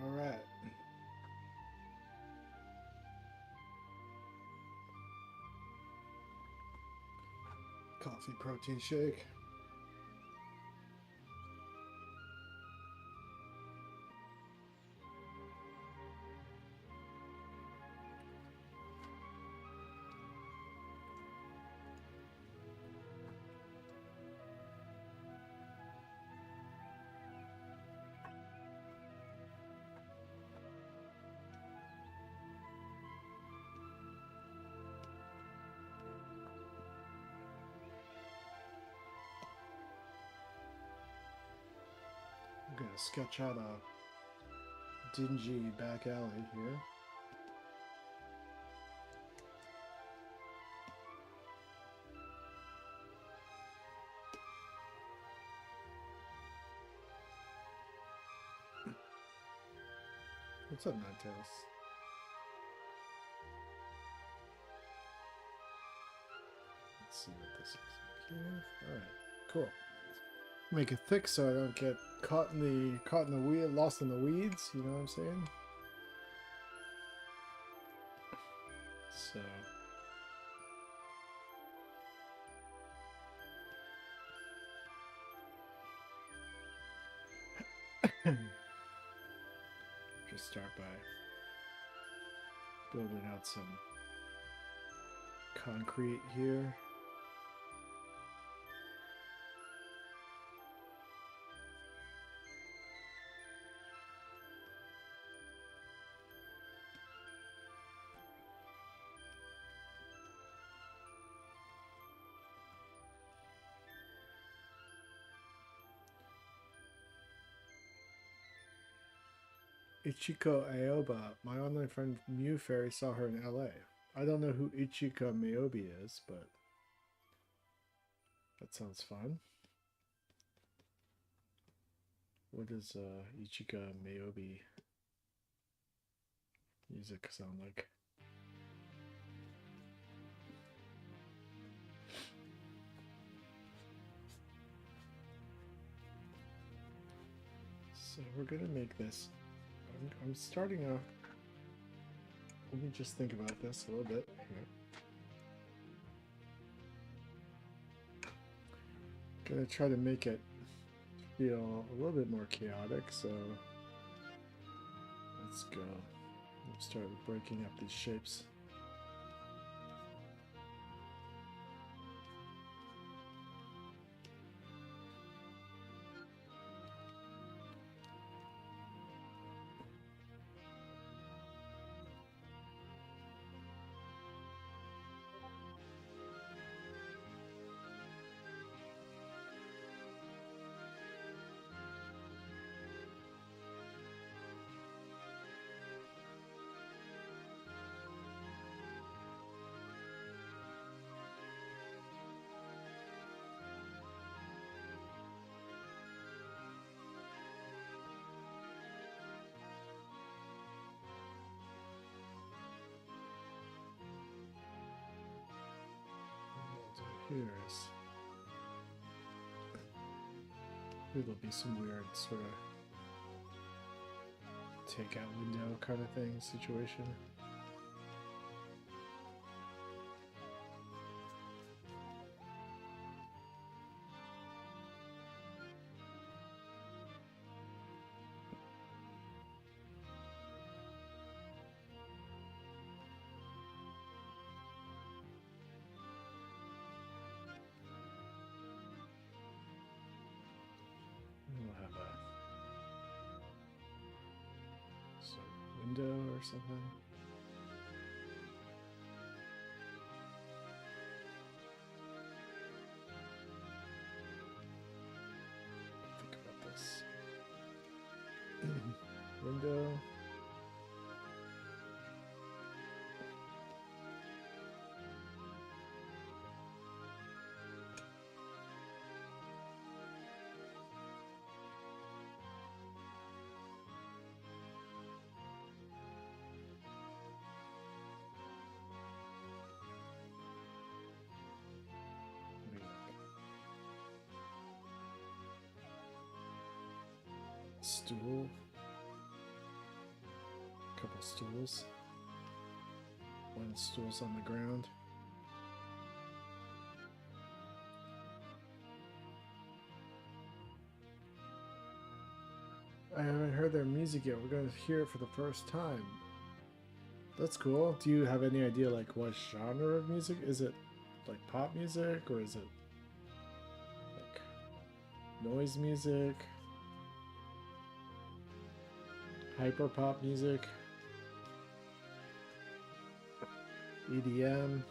All right. Coffee protein shake. I'm gonna sketch out a dingy back alley here. What's up, Ninetales? Let's see what this looks like here. Alright, cool. Make it thick so I don't get caught in the weed, lost in the weeds, you know what I'm saying? So just start by building out some concrete here. Ichiko Aoba, my online friend Mew Fairy saw her in LA. I don't know who Ichika Mayobi is, but that sounds fun. What does Ichika Mayobi music sound like? So we're gonna make this. I'm starting a. Let me just think about this a little bit here. Gonna try to make it feel a little bit more chaotic, so let's go. Let's start breaking up these shapes. Here there'll be some weird sort of takeout window kind of thing situation. We'll have a sort of window or something. Think about this. Window. Stool. couple stools. One stool's on the ground. I haven't heard their music yet. We're going to hear it for the first time. That's cool. Do you have any idea like what genre of music? Is it like pop music or is it like noise music? Hyper pop music? EDM?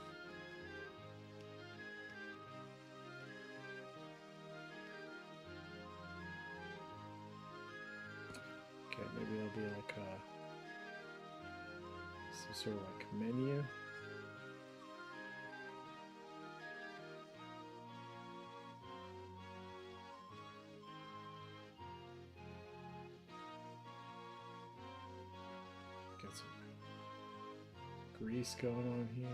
Okay, maybe it'll be like some sort of like menu. Get some grease going on here.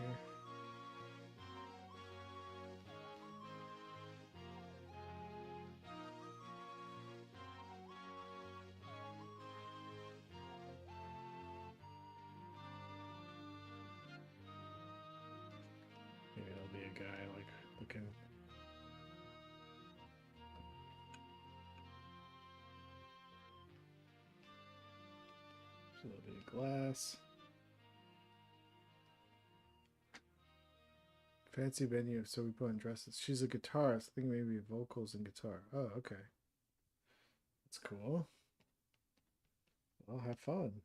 Maybe it'll be a guy like looking. A little bit of glass. Fancy venue, so we put on dresses. She's a guitarist. I think maybe vocals and guitar. Oh, okay. That's cool. Well, have fun.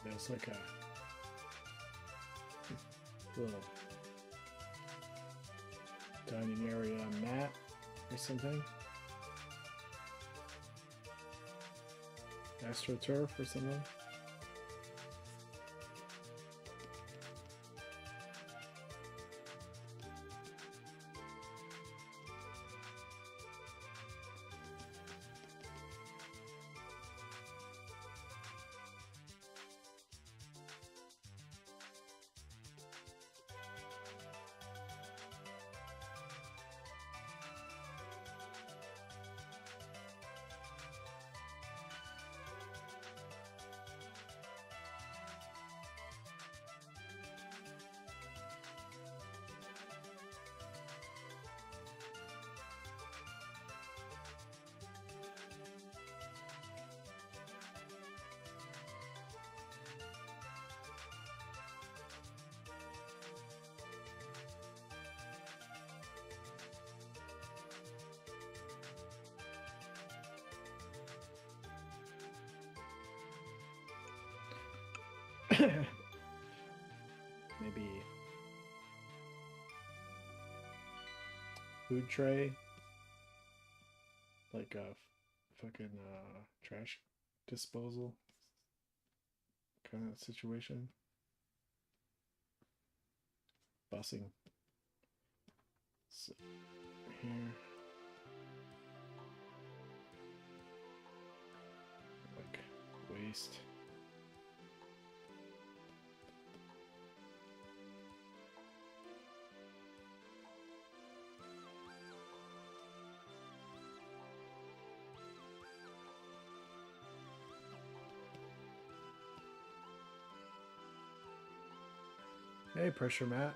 There's like a little dining area mat or something. AstroTurf or something. Maybe food tray, like a fucking trash disposal kind of situation. Busing. So here. Like waste. Hey, pressure mat.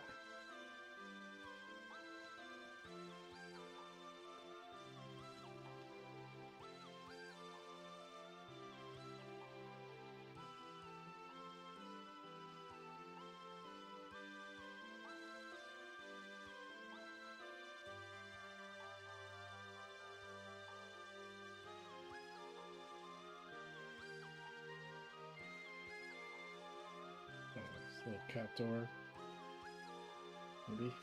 Cat door. Maybe.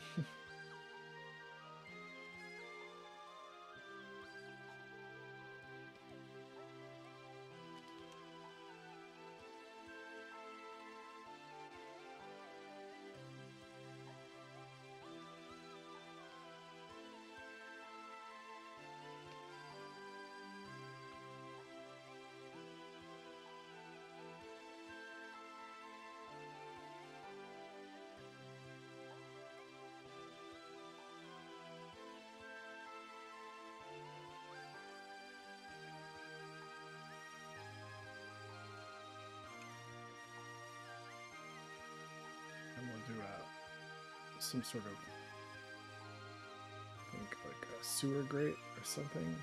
And we'll do some sort of, I think, like a sewer grate or something.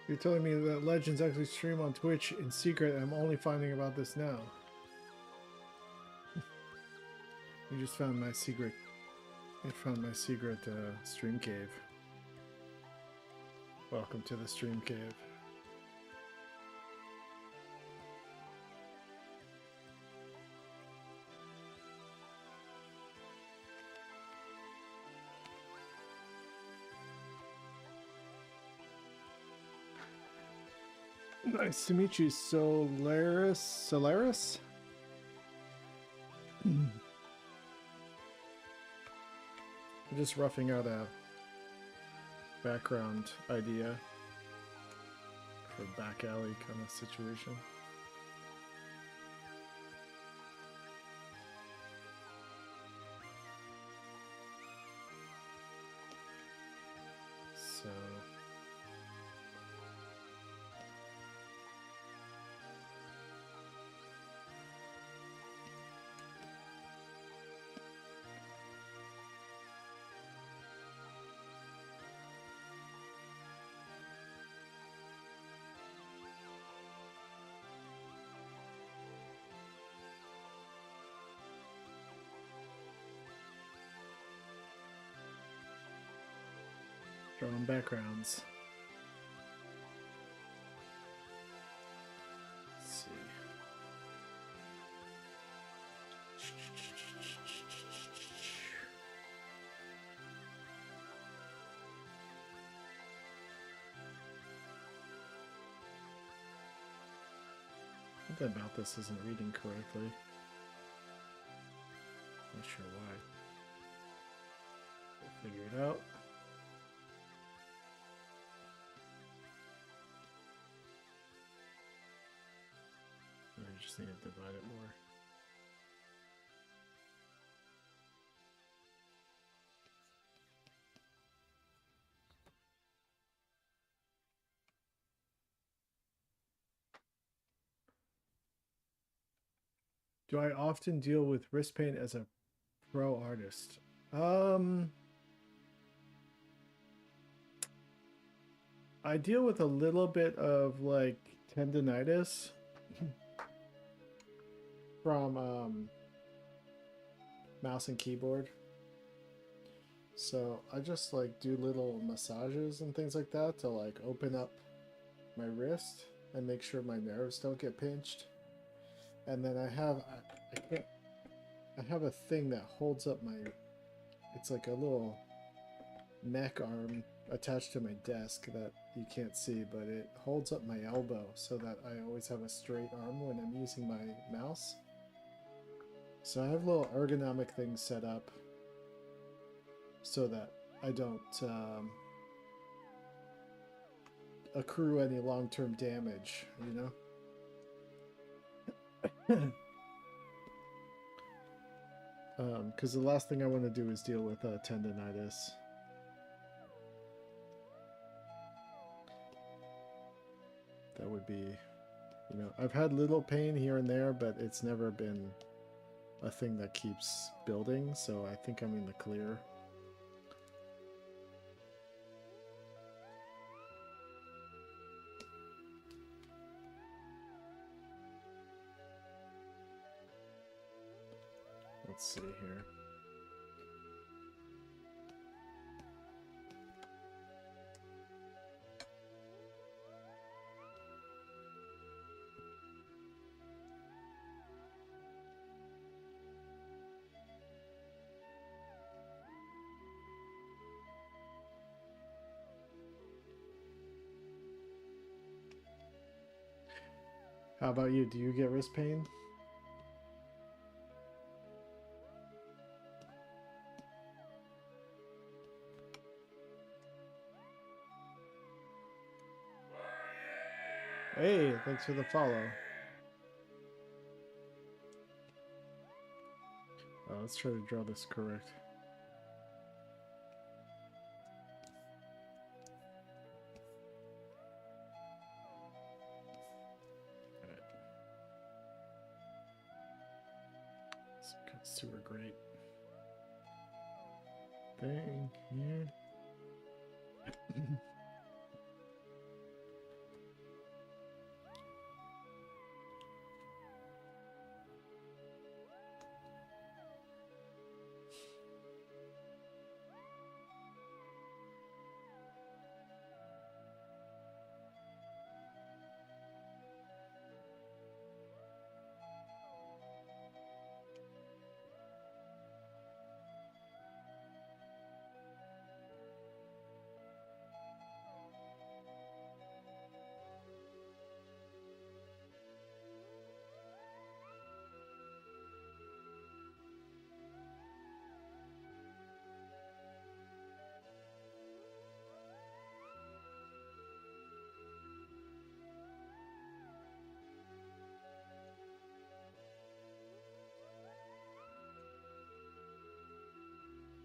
You're telling me that Legends actually stream on Twitch in secret, and I'm only finding about this now. You just found my secret. I found my secret stream cave. Welcome to the stream cave. Nice to meet you, Solaris? I'm just roughing out a background idea for back alley kind of situation. So drawing backgrounds. Let's see. Something about this isn't reading correctly. Not sure why. We'll figure it out. I just need to divide it more. Do I often deal with wrist pain as a pro artist? I deal with a little bit of like tendonitis from mouse and keyboard. So I just like do little massages and things like that to like open up my wrist and make sure my nerves don't get pinched. And then I have a thing that holds up my, it's like a little mech arm attached to my desk that you can't see, but it holds up my elbow so that I always have a straight arm when I'm using my mouse. So I have little ergonomic things set up so that I don't accrue any long-term damage, you know? Because the last thing I want to do is deal with tendonitis. That would be, you know, I've had little pain here and there, but it's never been a thing that keeps building, so I think I'm in the clear. Let's see here. How about you? Do you get wrist pain? Hey, thanks for the follow. Let's try to draw this correct. Super great thing here.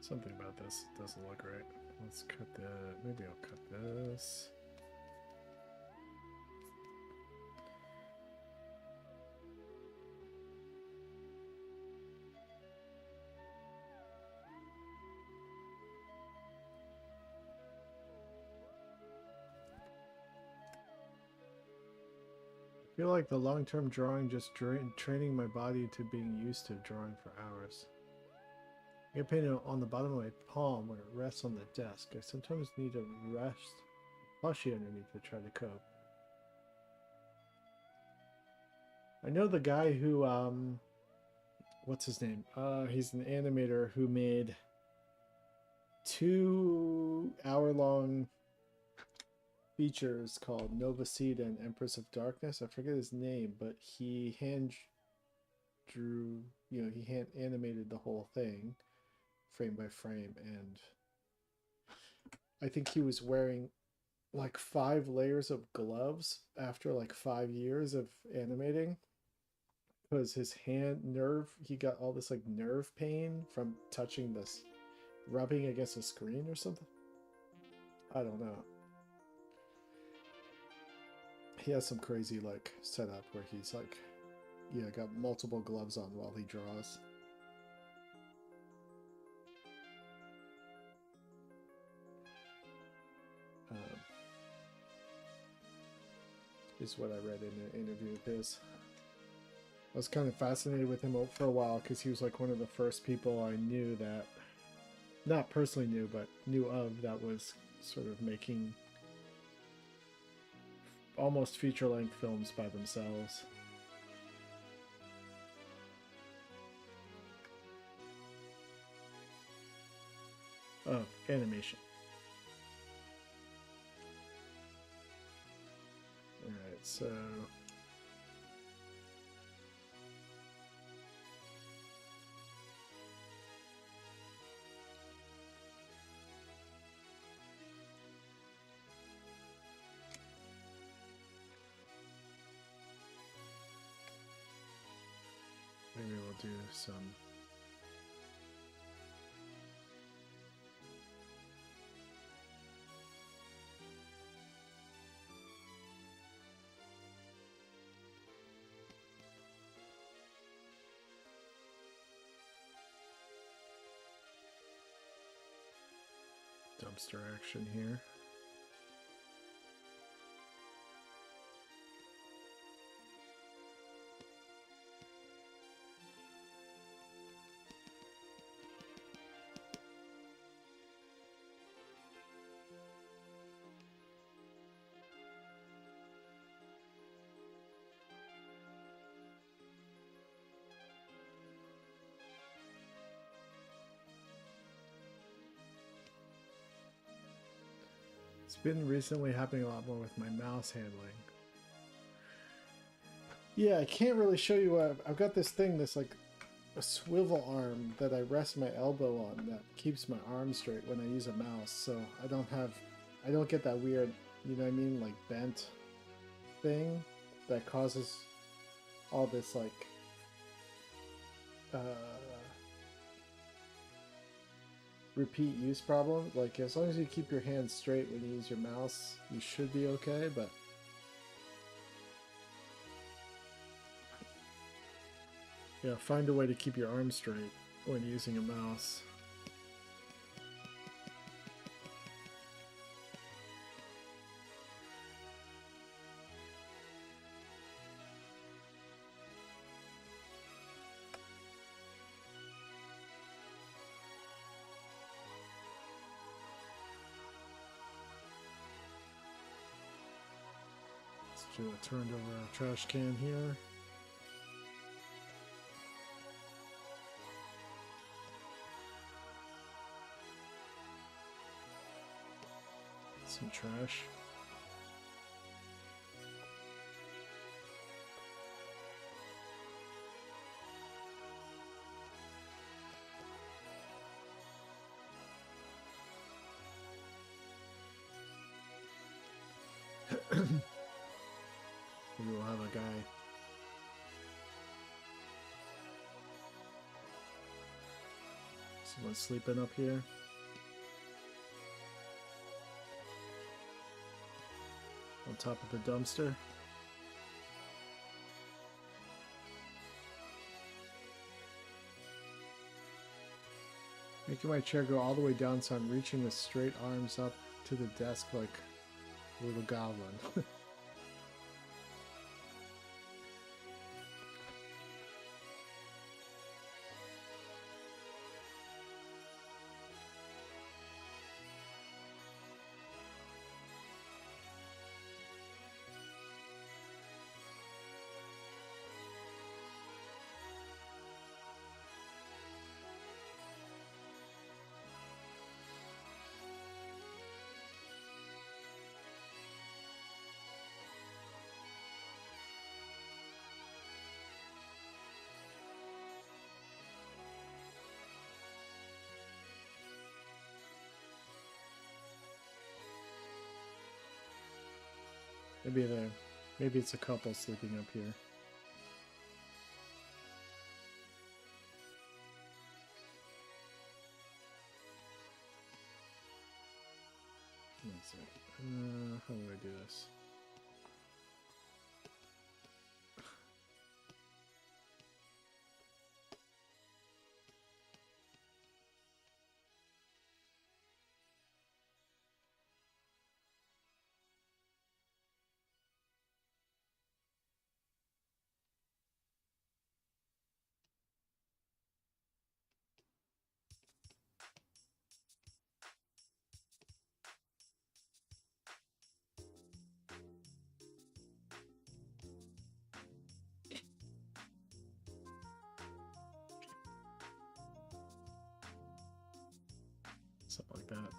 Something about this doesn't look right. Let's cut that. Maybe I'll cut this. I feel like the long-term drawing just training my body to being used to drawing for hours. I get pain on the bottom of my palm where it rests on the desk. I sometimes need to rest plushie underneath to try to cope. I know the guy who, what's his name? He's an animator who made 2-hour-long features called Nova Seed and Empress of Darkness. I forget his name, but he hand drew, you know, he hand animated the whole thing frame by frame, and I think he was wearing like 5 layers of gloves after like 5 years of animating because his hand nerve, he got all this like nerve pain from touching this, rubbing against a screen or something. I don't know. He has some crazy like setup where he's like, yeah, got multiple gloves on while he draws. Is what I read in an interview of his. I was kind of fascinated with him for a while because he was like one of the first people I knew that, not personally knew, but knew of, that was sort of making almost feature-length films by themselves. Oh, animation. Alright, so... some. Dumpster action here. It's been recently happening a lot more with my mouse handling. Yeah, I can't really show you what I've got. This thing, this like a swivel arm that I rest my elbow on that keeps my arm straight when I use a mouse. So I don't get that weird, you know what I mean, like bent thing that causes all this like repeat use problem. Like as long as you keep your hands straight when you use your mouse, you should be okay, but yeah, find a way to keep your arm straight when using a mouse. I turned over a trash can here. Some trash. Maybe we'll have a guy. Someone sleeping up here. On top of the dumpster. Making my chair go all the way down so I'm reaching with straight arms up to the desk like a little goblin. Maybe it's a couple sleeping up here. One second. How do I do this? Something like that.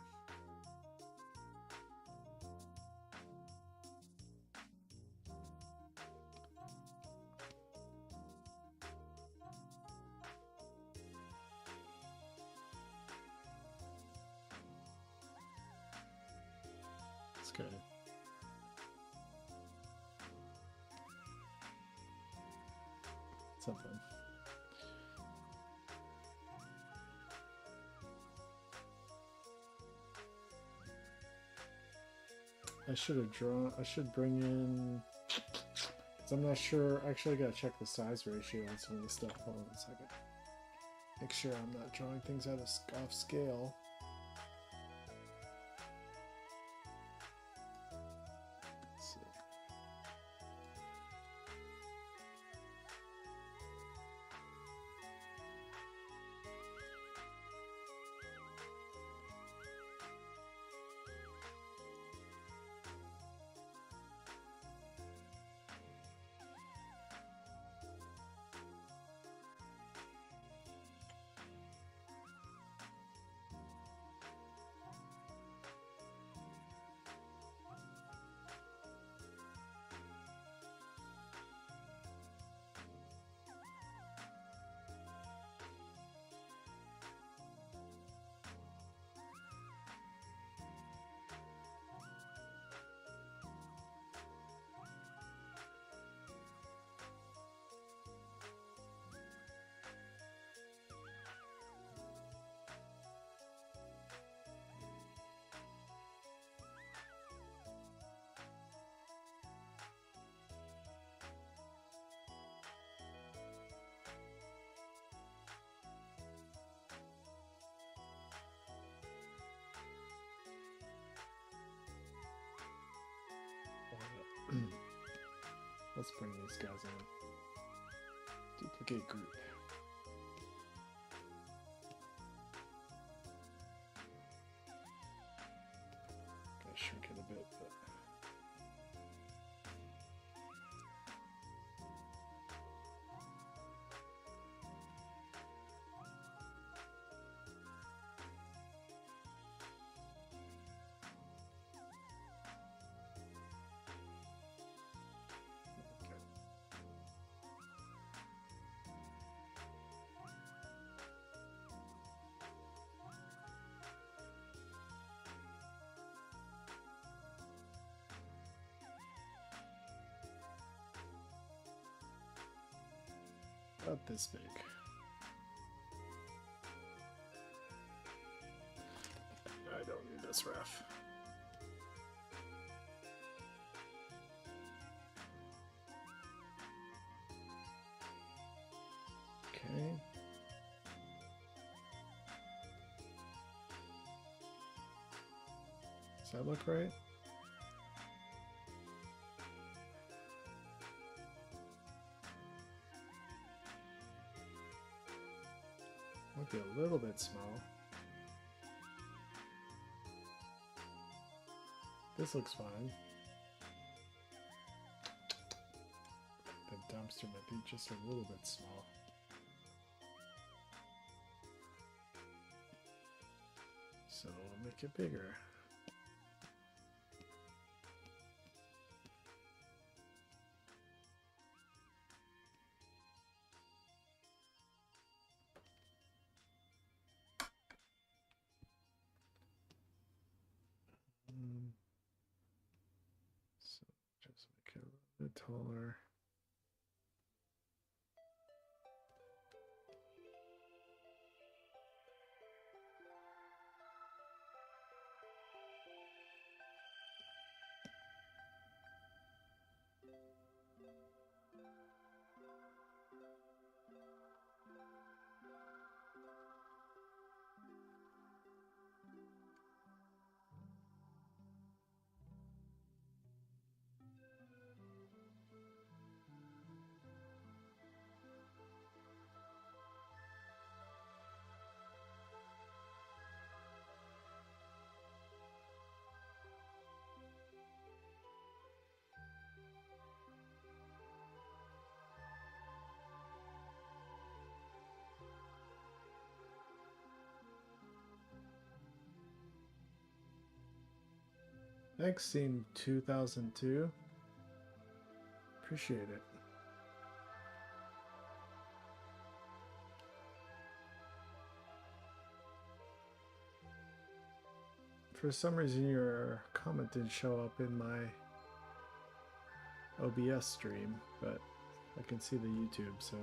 It's good. Something. I should have drawn. I should bring in. Cause I'm not sure. Actually, I gotta check the size ratio on some of the stuff. Hold on a second. Make sure I'm not drawing things out of off scale. Let's see. Let's bring these guys in. Duplicate group. Gotta shrink it a bit, but about this big. I don't need this ref. Okay. Does that look right? Might be a little bit small. This looks fine. The dumpster might be just a little bit small. So we'll make it bigger. So just make it a little bit taller. Thanks, Scene 2002. Appreciate it. For some reason, your comment didn't show up in my OBS stream, but I can see the YouTube, so.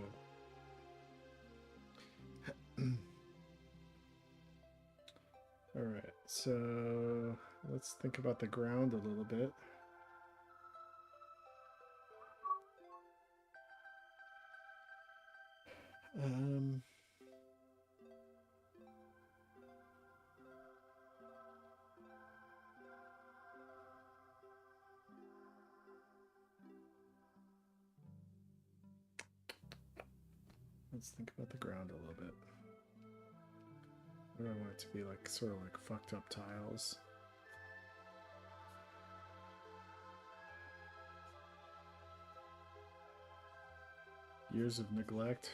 Alright, so Let's think about the ground a little bit. Let's think about the ground a little bit. I don't want it to be like sort of like fucked up tiles. Years of neglect.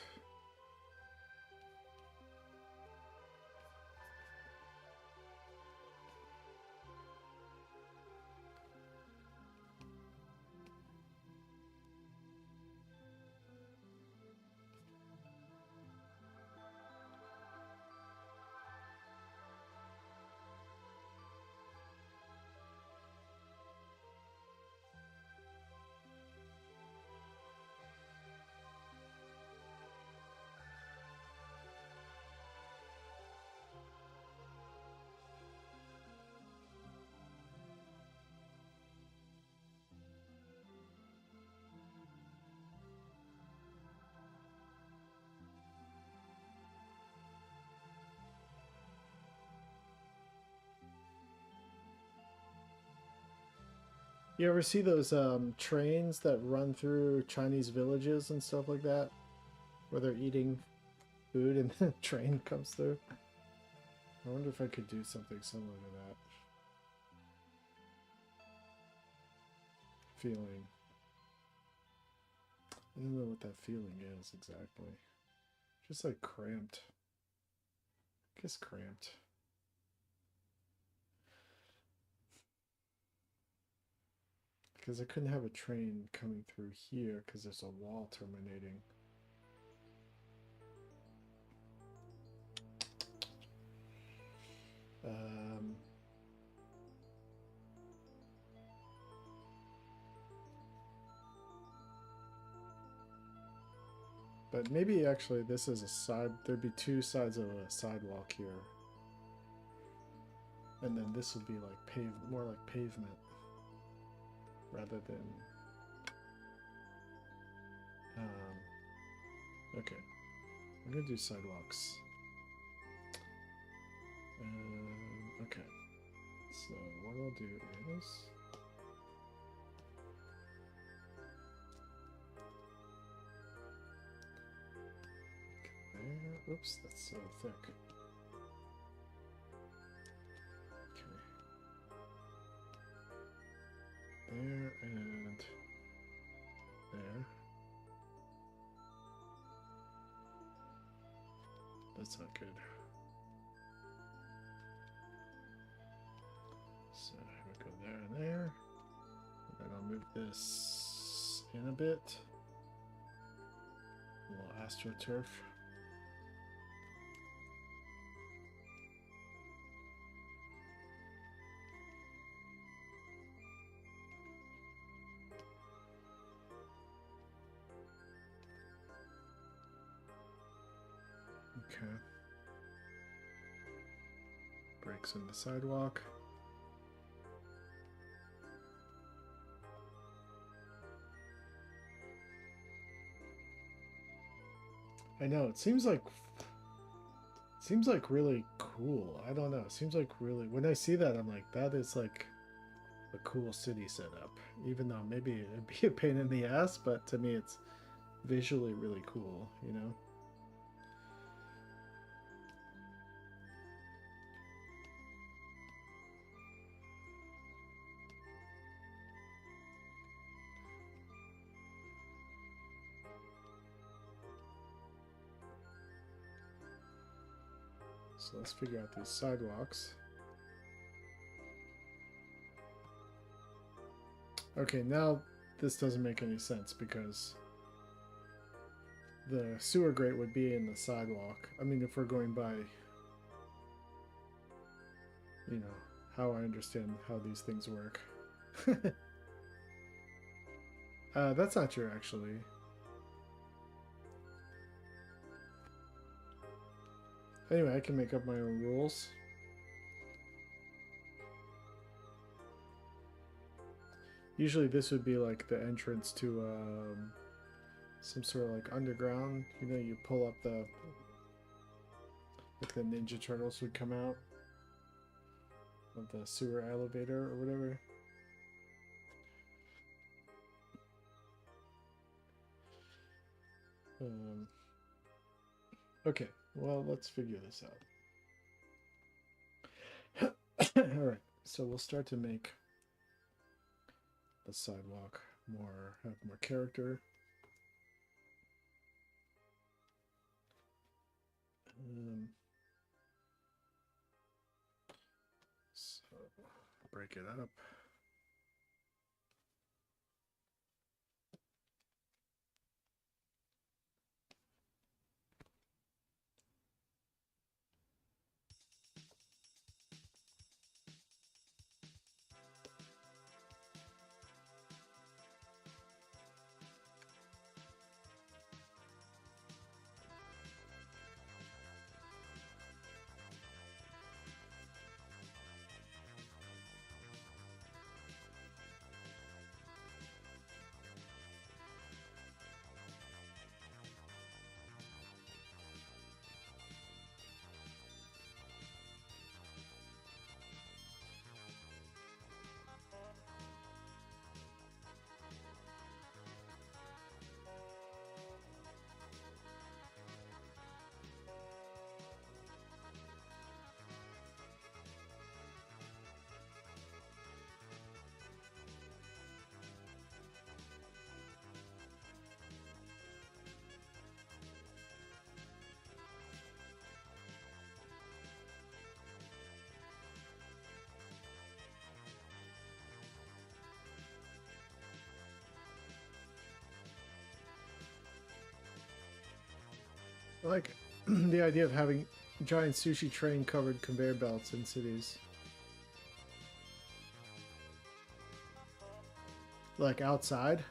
You ever see those trains that run through Chinese villages and stuff like that? Where they're eating food and the train comes through? I wonder if I could do something similar to that. Feeling. I don't know what that feeling is exactly. Just like cramped. I guess cramped. Because I couldn't have a train coming through here because there's a wall terminating. But maybe actually this is a side, there'd be two sides of a sidewalk here. And then this would be like more like pavement rather than okay, I'm gonna do sidewalks. Okay, so what I'll do is there. Oops, that's so thick. Okay, there and there. That's not good. So I would go there and there. And then I'll move this in a bit. A little AstroTurf. Okay. Breaks in the sidewalk. I know, it seems like really cool. I don't know. It seems like really, when I see that, I'm like, that is like a cool city setup. Even though maybe it'd be a pain in the ass, but to me it's visually really cool, you know? So let's figure out these sidewalks. Okay, now this doesn't make any sense because the sewer grate would be in the sidewalk. I mean, if we're going by, you know, how I understand how these things work. That's not true, actually. Anyway, I can make up my own rules. Usually this would be like the entrance to some sort of like underground. You know, you pull up the, like the Ninja Turtles would come out of the sewer elevator or whatever. Okay, well, let's figure this out. Alright, so we'll start to make the sidewalk have more character. So break it up. I like the idea of having giant sushi train covered conveyor belts in cities. Like outside.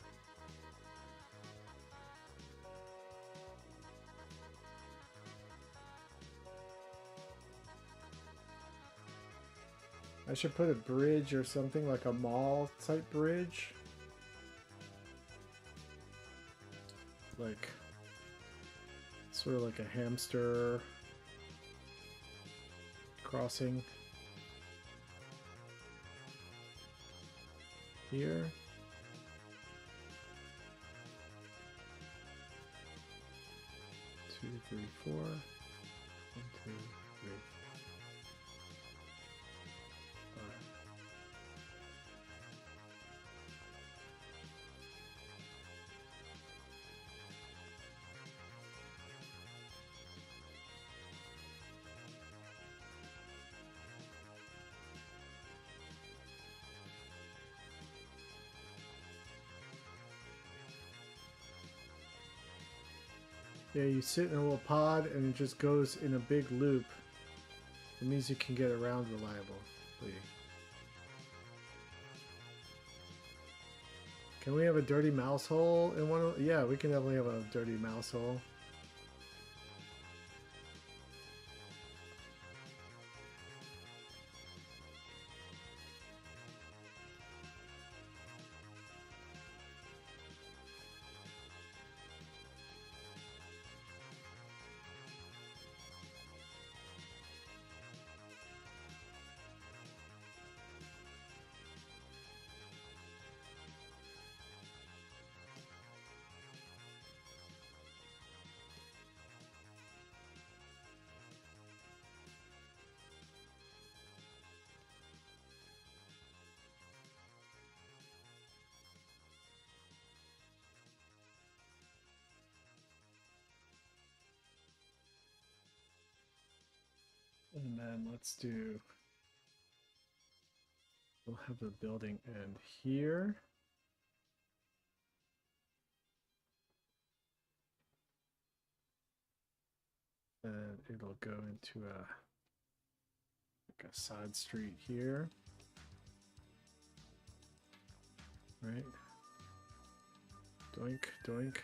I should put a bridge or something, like a mall type bridge. Like sort of like a hamster crossing here. Two, three, four. 1, 2, 3. Yeah, you sit in a little pod and it just goes in a big loop. It means you can get around reliably. Can we have a dirty mouse hole in one of... Yeah, we can definitely have a dirty mouse hole. And then let's do... We'll have the building end here. And it'll go into like a side street here. Right? Doink, doink.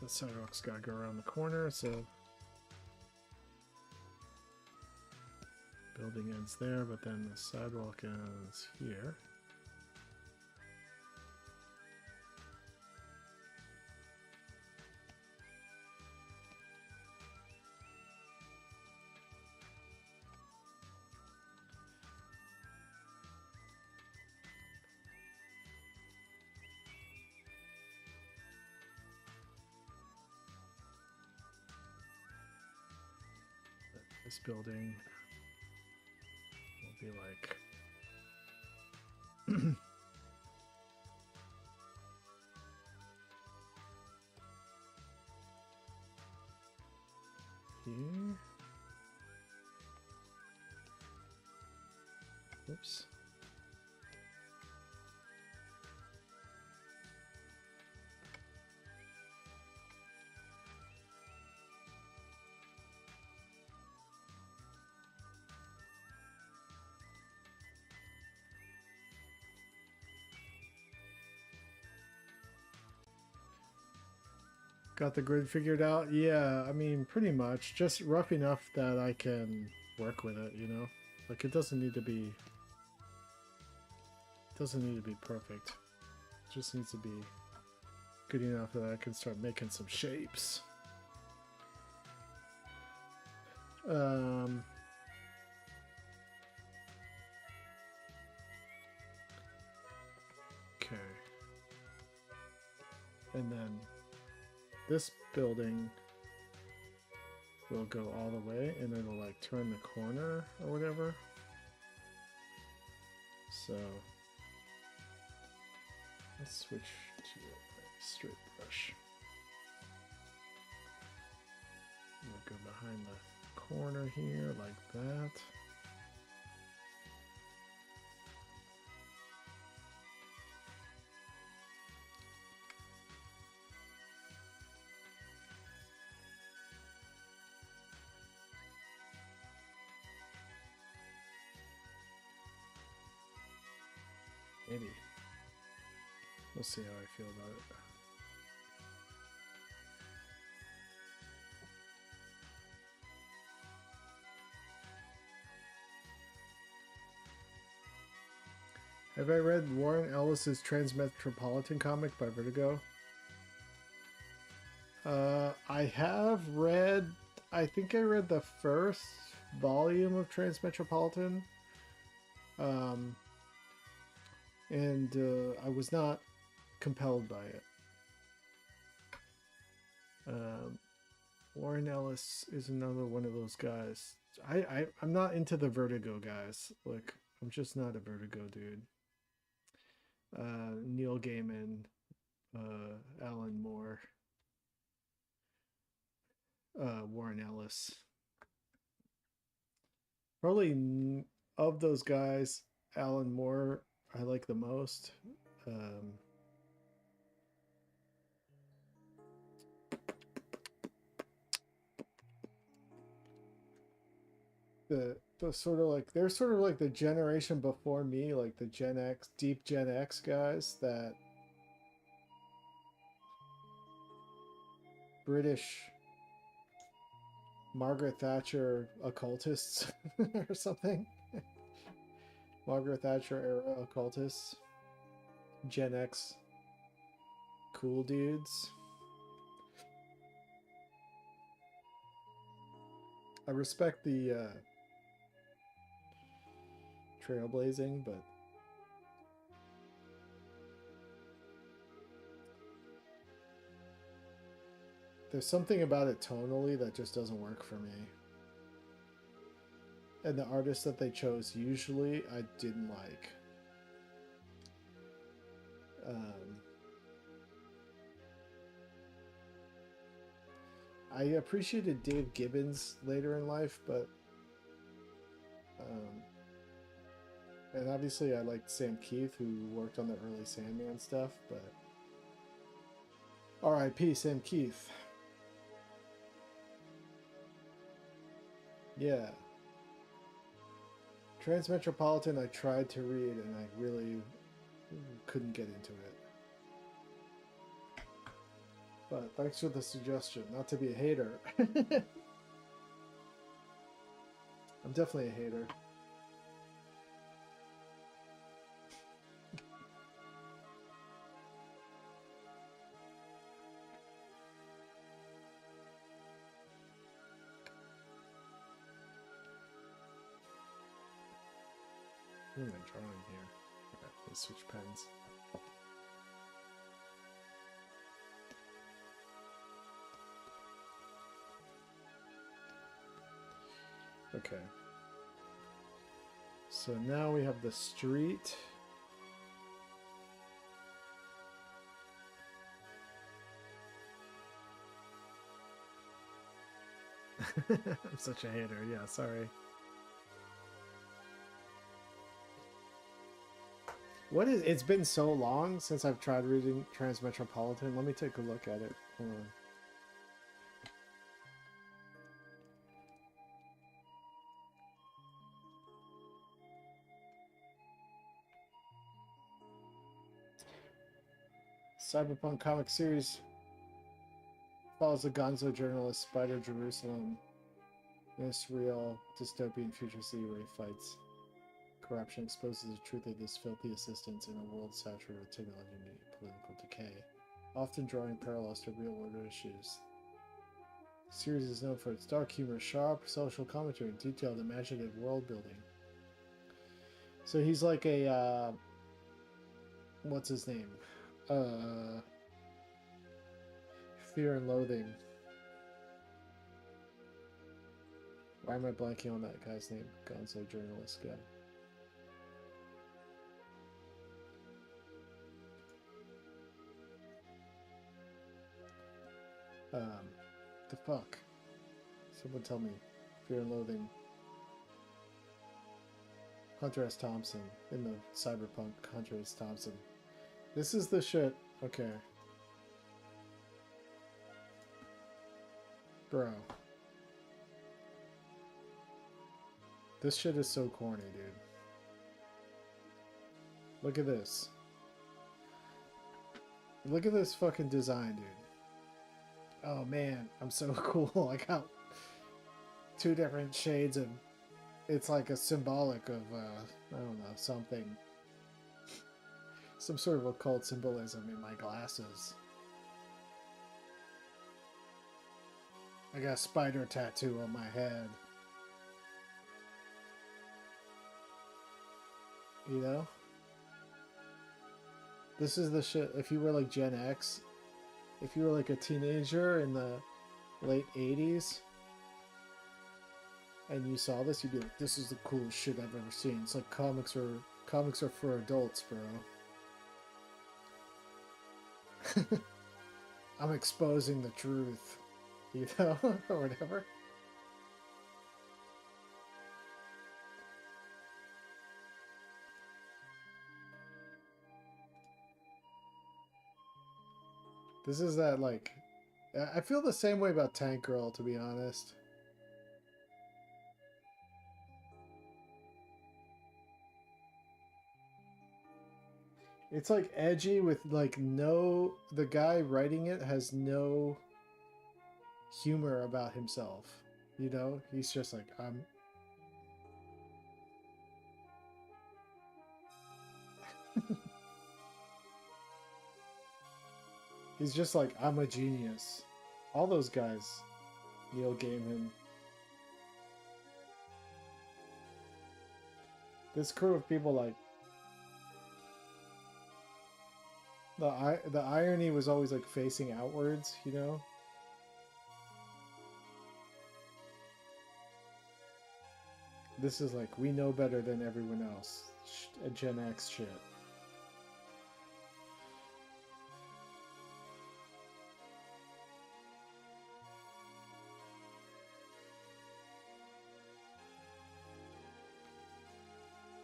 The sidewalk's gotta go around the corner, so building ends there, but then the sidewalk ends here. This building will be like here. Oops. Got the grid figured out? Yeah, I mean, pretty much. Just rough enough that I can work with it, you know? Like, it doesn't need to be... perfect. It just needs to be good enough that I can start making some shapes. Okay. And then this building will go all the way and it'll like turn the corner or whatever. So let's switch to a straight brush. We'll go behind the corner here like that. Maybe. We'll see how I feel about it. Have I read Warren Ellis's Transmetropolitan comic by Vertigo? I have read, I think I read the first volume of Transmetropolitan. And I was not compelled by it. Warren Ellis is another one of those guys. I'm not into the Vertigo guys. Like, I'm just not a Vertigo dude. Neil Gaiman, Alan Moore, Warren Ellis. Probably of those guys, Alan Moore I like the most. The sort of like, they're sort of like the generation before me, like the Gen X, deep Gen X guys, that British Margaret Thatcher occultists or something. Margaret Thatcher era occultists. Gen X cool dudes. I respect the trailblazing, but there's something about it tonally that just doesn't work for me. And the artists that they chose usually I didn't like. I appreciated Dave Gibbons later in life, but and obviously I liked Sam Keith, who worked on the early Sandman stuff, but R.I.P. Sam Keith. Yeah. Transmetropolitan I tried to read and I really couldn't get into it. But thanks for the suggestion. Not to be a hater. I'm definitely a hater. What am I drawing here? Okay, let's switch pens. Okay. So now we have the street. I'm such a hater. Yeah, sorry. What is? It's been so long since I've tried reading Transmetropolitan. Let me take a look at it. Hold on. Cyberpunk comic series follows the Gonzo journalist Spider Jerusalem in a surreal dystopian future city where he fights corruption, exposes the truth of this filthy existence in a world saturated with technology and political decay, often drawing parallels to real-world issues. The series is known for its dark humor, sharp social commentary, and detailed imaginative world building. So he's like a what's his name? Fear and Loathing. Why am I blanking on that guy's name? Gonzo journalist guy. The fuck? Someone tell me. Fear and Loathing. Hunter S. Thompson. In the Cyberpunk, Hunter S. Thompson. This is the shit. Okay. Bro. This shit is so corny, dude. Look at this. Look at this fucking design, dude. Oh man, I'm so cool. I got 2 different shades of... It's like a symbolic of, I don't know, something. Some sort of occult symbolism in my glasses. I got a spider tattoo on my head. You know? This is the shit. If you were like Gen X, if you were like a teenager in the late 80s, and you saw this, you'd be like, this is the coolest shit I've ever seen. It's like comics are for adults, bro. I'm exposing the truth, you know, or whatever. This is that, like, I feel the same way about Tank Girl, to be honest. It's like edgy with like no, the guy writing it has no humor about himself, you know? He's just like, he's just like, I'm a genius. All those guys, Neil Gaiman. This crew of people, like, the irony was always like facing outwards, you know? This is like, we know better than everyone else. A Gen X shit.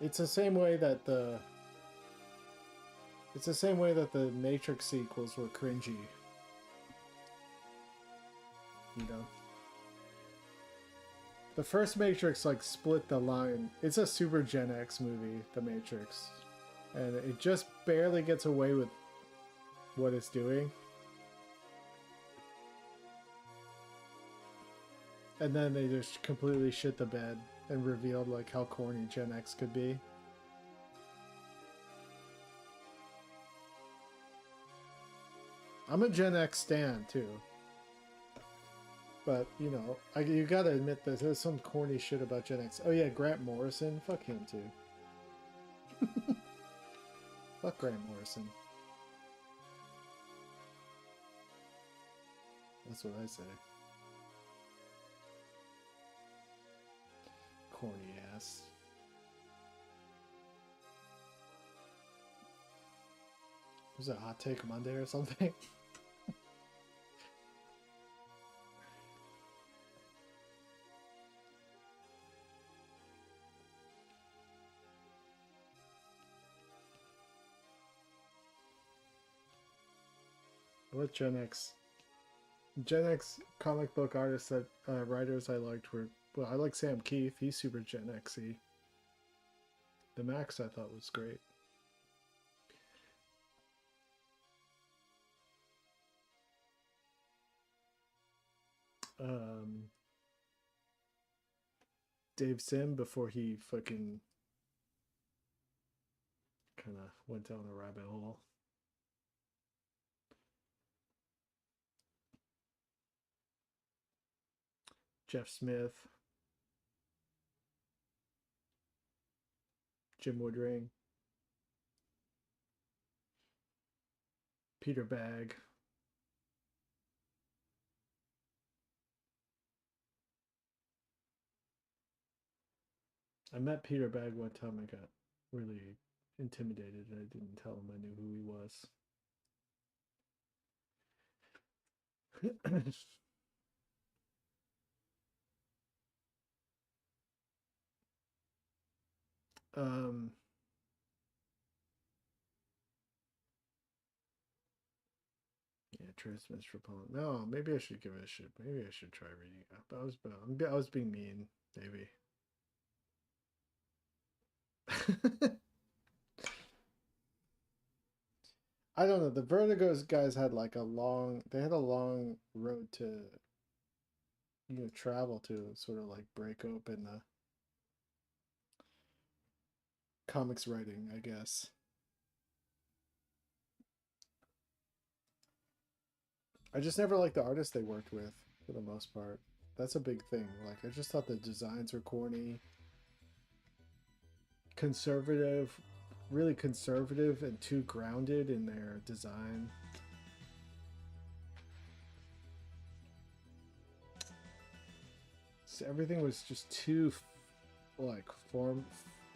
It's the same way that the Matrix sequels were cringy. You know? The first Matrix, like, split the line. It's a super Gen X movie, The Matrix. And it just barely gets away with what it's doing. And then they just completely shit the bed and revealed like how corny Gen X could be. I'm a Gen X stan too. But, you know, you gotta admit that there's some corny shit about Gen X. Oh yeah, Grant Morrison. Fuck him too. Fuck Grant Morrison. That's what I say. Corny ass. Was it Hot Take Monday or something? What Gen X? Gen X comic book artists that writers I liked were, well, I like Sam Keith. He's super Gen X-y. The Max I thought was great. Dave Sim before he fucking kind of went down a rabbit hole. Jeff Smith, Jim Woodring, Peter Bagg. I met Peter Bagg one time. I got really intimidated and I didn't tell him I knew who he was. Yeah, Transmister Propellant. No, maybe I should give it a shit. Maybe I should try reading it. I was being mean, maybe. I don't know. The Vertigo's guys had like they had a long road to, you know, travel to sort of like break open the comics writing, I guess. I just never liked the artists they worked with for the most part. That's a big thing. Like, I just thought the designs were corny, conservative, really conservative, and too grounded in their design. So everything was just too, like,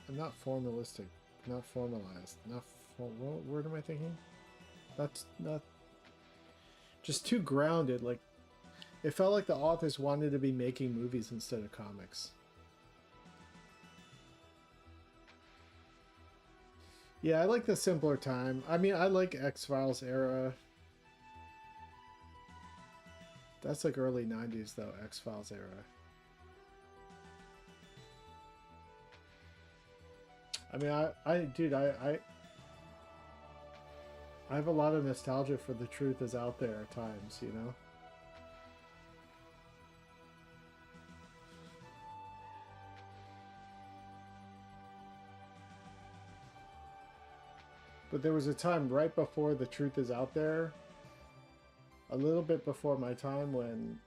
not formalistic, not formalized, what word am I thinking? Not, just too grounded. Like, it felt like the authors wanted to be making movies instead of comics. Yeah, I like the simpler time. I mean, I like X-Files era. That's like early 90s though, X-Files era. I mean, dude, I have a lot of nostalgia for The Truth Is Out There at times, you know? But there was a time right before The Truth Is Out There, a little bit before my time, when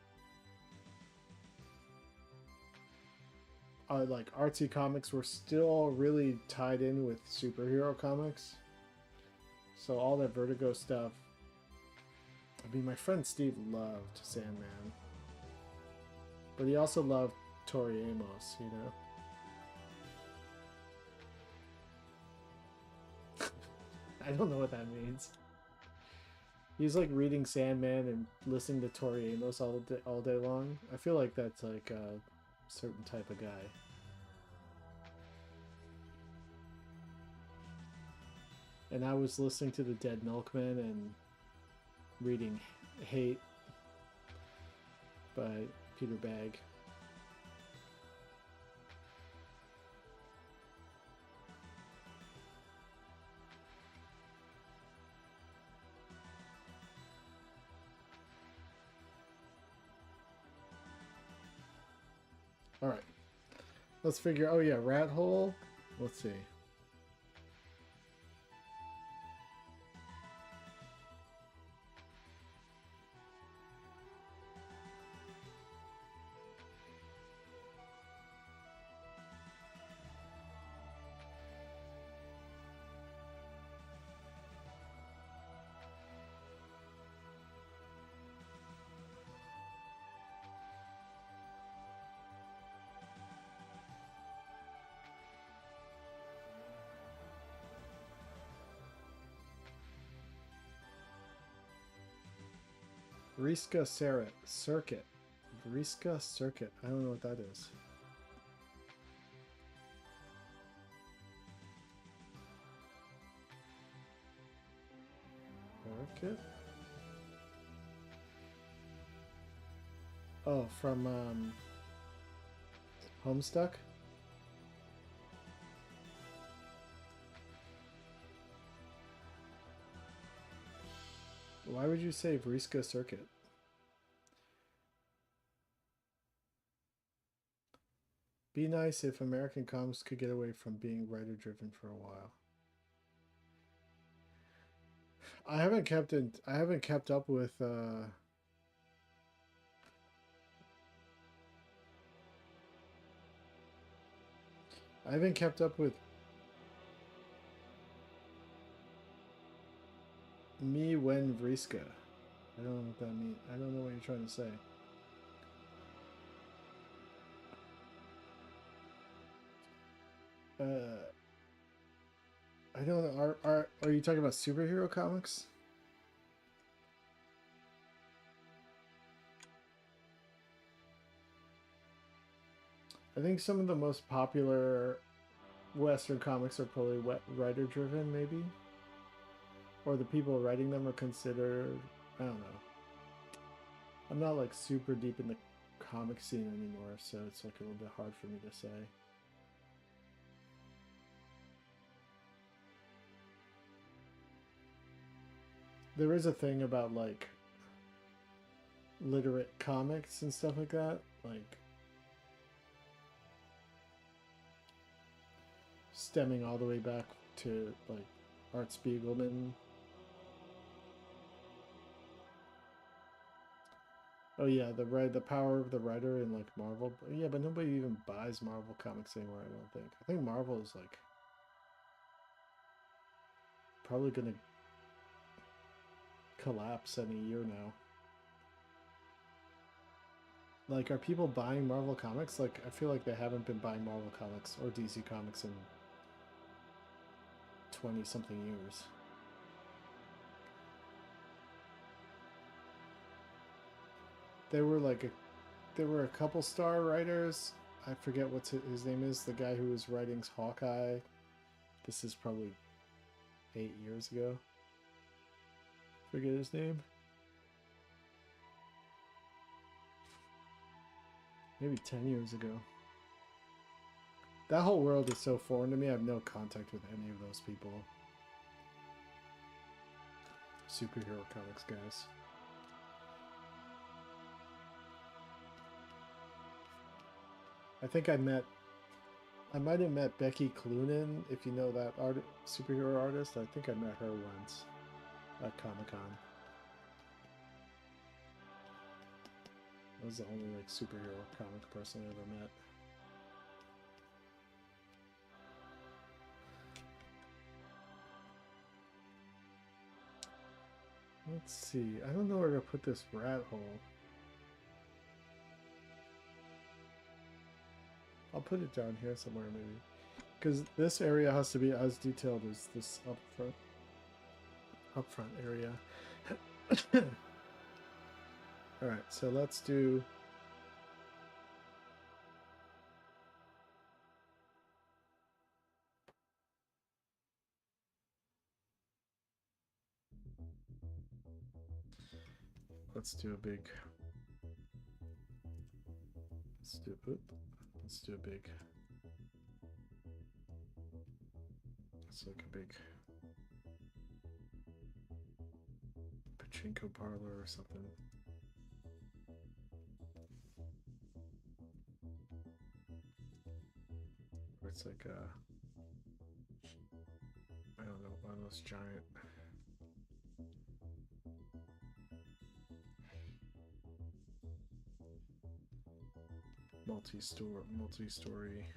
like artsy comics were still really tied in with superhero comics. So all that Vertigo stuff. I mean, my friend Steve loved Sandman, but he also loved Tori Amos, you know? I don't know what that means. He's like reading Sandman and listening to Tori Amos all day long. I feel like that's like a certain type of guy. And I was listening to The Dead Milkman and reading Hate by Peter Bagg. All right. Let's figure. Oh yeah, rat hole. Let's see. Vriska Circuit. Vriska Circuit. I don't know what that is. Circuit? Oh, from Homestuck? Why would you say Vriska Circuit? Be nice if American comics could get away from being writer driven for a while. I haven't kept up with I haven't kept up with Me When Vriska. I don't know what that means. I don't know what you're trying to say. I don't know. Are you talking about superhero comics? I think some of the most popular Western comics are probably writer driven, maybe, or the people writing them are considered. I don't know. I'm not like super deep in the comic scene anymore, so it's like a little bit hard for me to say. There is a thing about like literate comics and stuff like that, like stemming all the way back to like Art Spiegelman. Oh yeah, the power of the writer in like Marvel. Yeah, but nobody even buys Marvel comics anymore, I don't think. I think Marvel is like probably gonna collapse any year now. Like, are people buying Marvel comics? Like, I feel like they haven't been buying Marvel comics or DC comics in 20 something years. There were like there were a couple star writers. I forget what his name is. The guy who was writing Hawkeye. This is probably 8 years ago. Forget his name. Maybe 10 years ago. That whole world is so foreign to me. I have no contact with any of those people. Superhero comics guys. I think I might have met Becky Cloonan, if you know that superhero artist. I think I met her once at Comic-Con. That was the only like superhero comic person I ever met. Let's see. I don't know where to put this rat hole. I'll put it down here somewhere maybe. Because this area has to be as detailed as this up front area. Alright, so let's do... Let's do a big... Let's do a big... It's like a big... pachinko parlor or something. where it's like I don't know, one of those giant multi-story.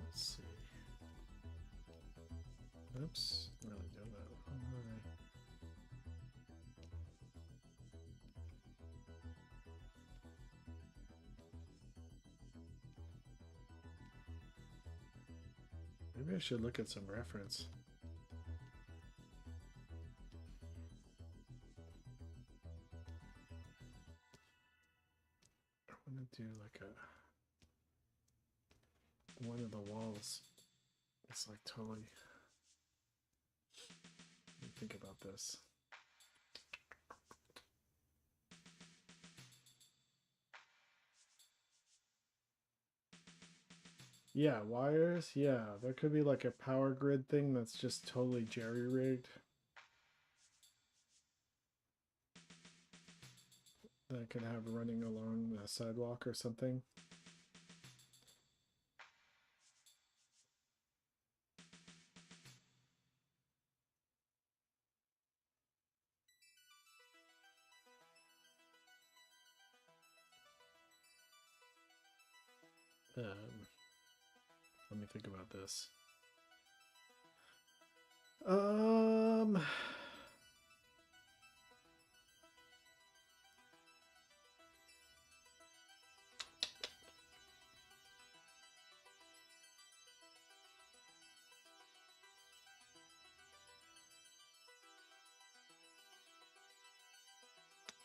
Let's see. Oops, really done that. Maybe I should look at some reference. I want to do like one of the walls. It's like totally. Let me think about this. Yeah, wires. Yeah, there could be like a power grid thing that's just totally jerry-rigged. That I could have running along the sidewalk or something. Let me think about this.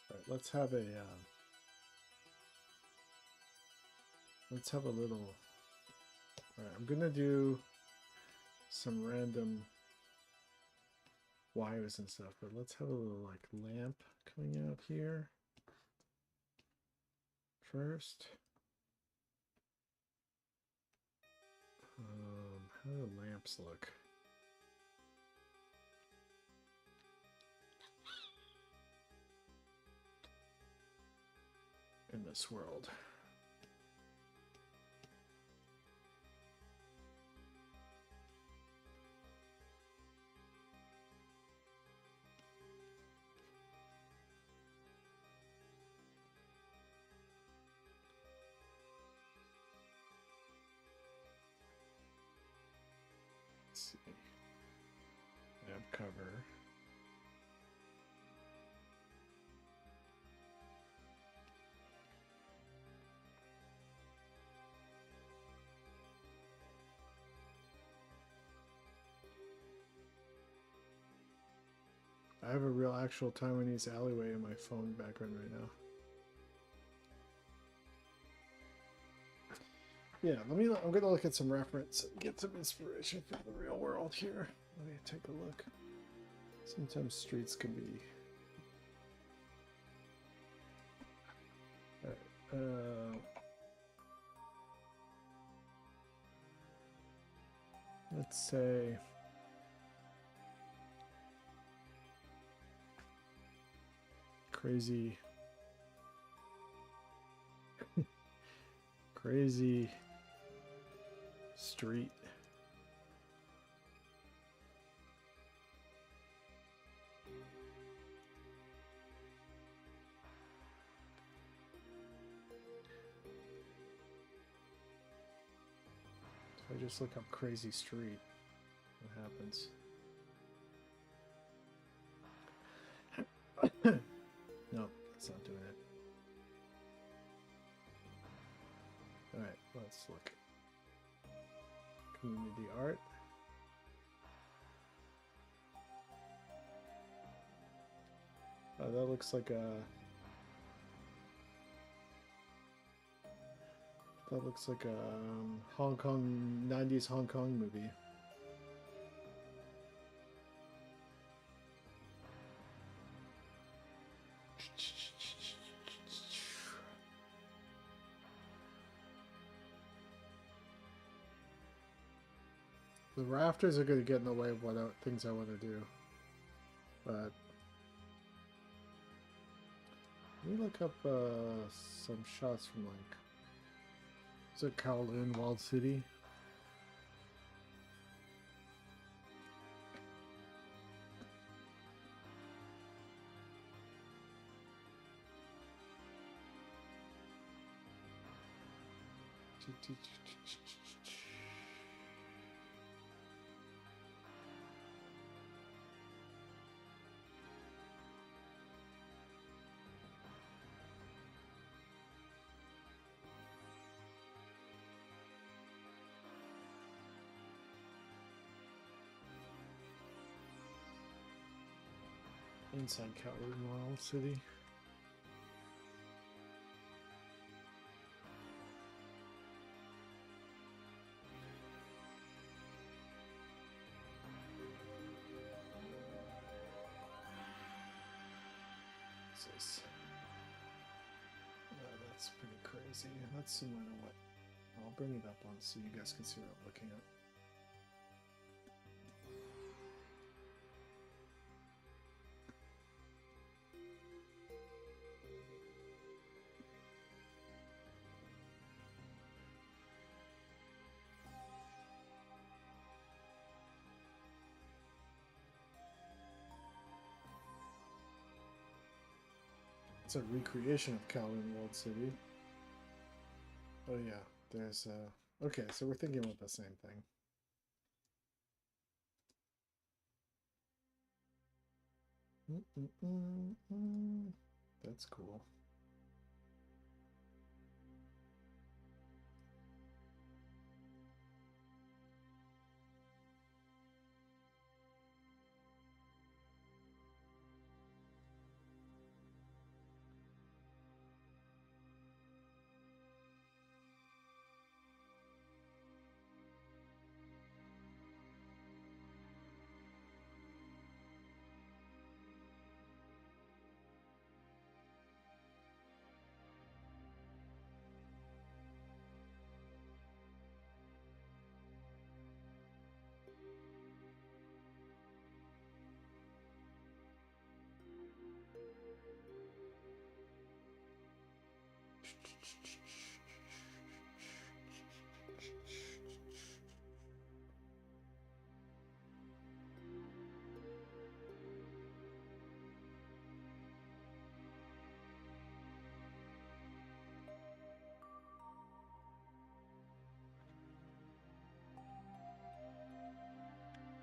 Right, let's have a little. All right, I'm gonna do some random wires and stuff, but let's have a little like lamp coming out here first. How do lamps look? In this world. Let's see. Lamp cover. I have a real actual Taiwanese alleyway in my phone background right now. Yeah, I'm gonna look at some reference and get some inspiration from the real world here. Let me take a look. Sometimes streets can be. Let's say. Crazy street. If I just look up crazy street, what happens? let's look. Community art. Oh, that looks like a... That looks like a Hong Kong, 90s Hong Kong movie. The rafters are going to get in the way of what things I want to do. But let me look up some shots from like... Is it Kowloon Walled City? Inside Kowloon Walled City. This. That's pretty crazy. That's similar to what... I'll bring it up on so you guys can see what I'm looking at. It's a recreation of Kowloon Walled City. Oh yeah, there's okay, so we're thinking about the same thing. That's cool.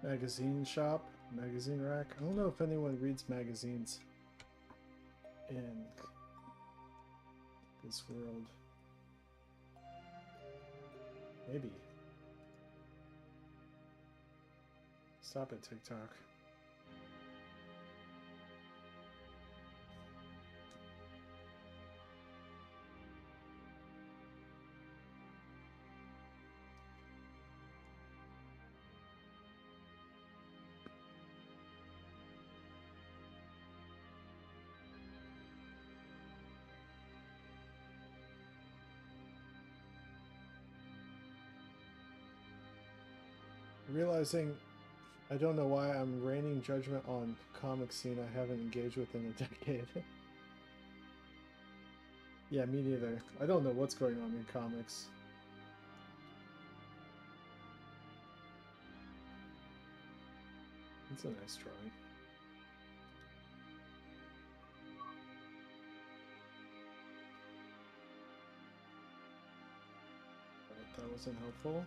Magazine shop, magazine rack. I don't know if anyone reads magazines in this world. Maybe. Stop it, TikTok. Realizing I don't know why I'm raining judgment on comic scene I haven't engaged with in a decade. Yeah, me neither. I don't know what's going on in comics. It's a nice drawing. Right, that wasn't helpful.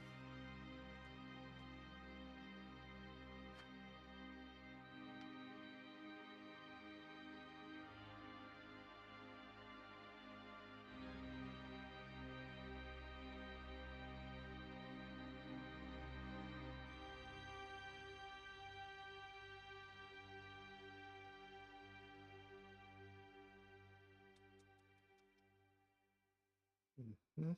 Mm-hmm.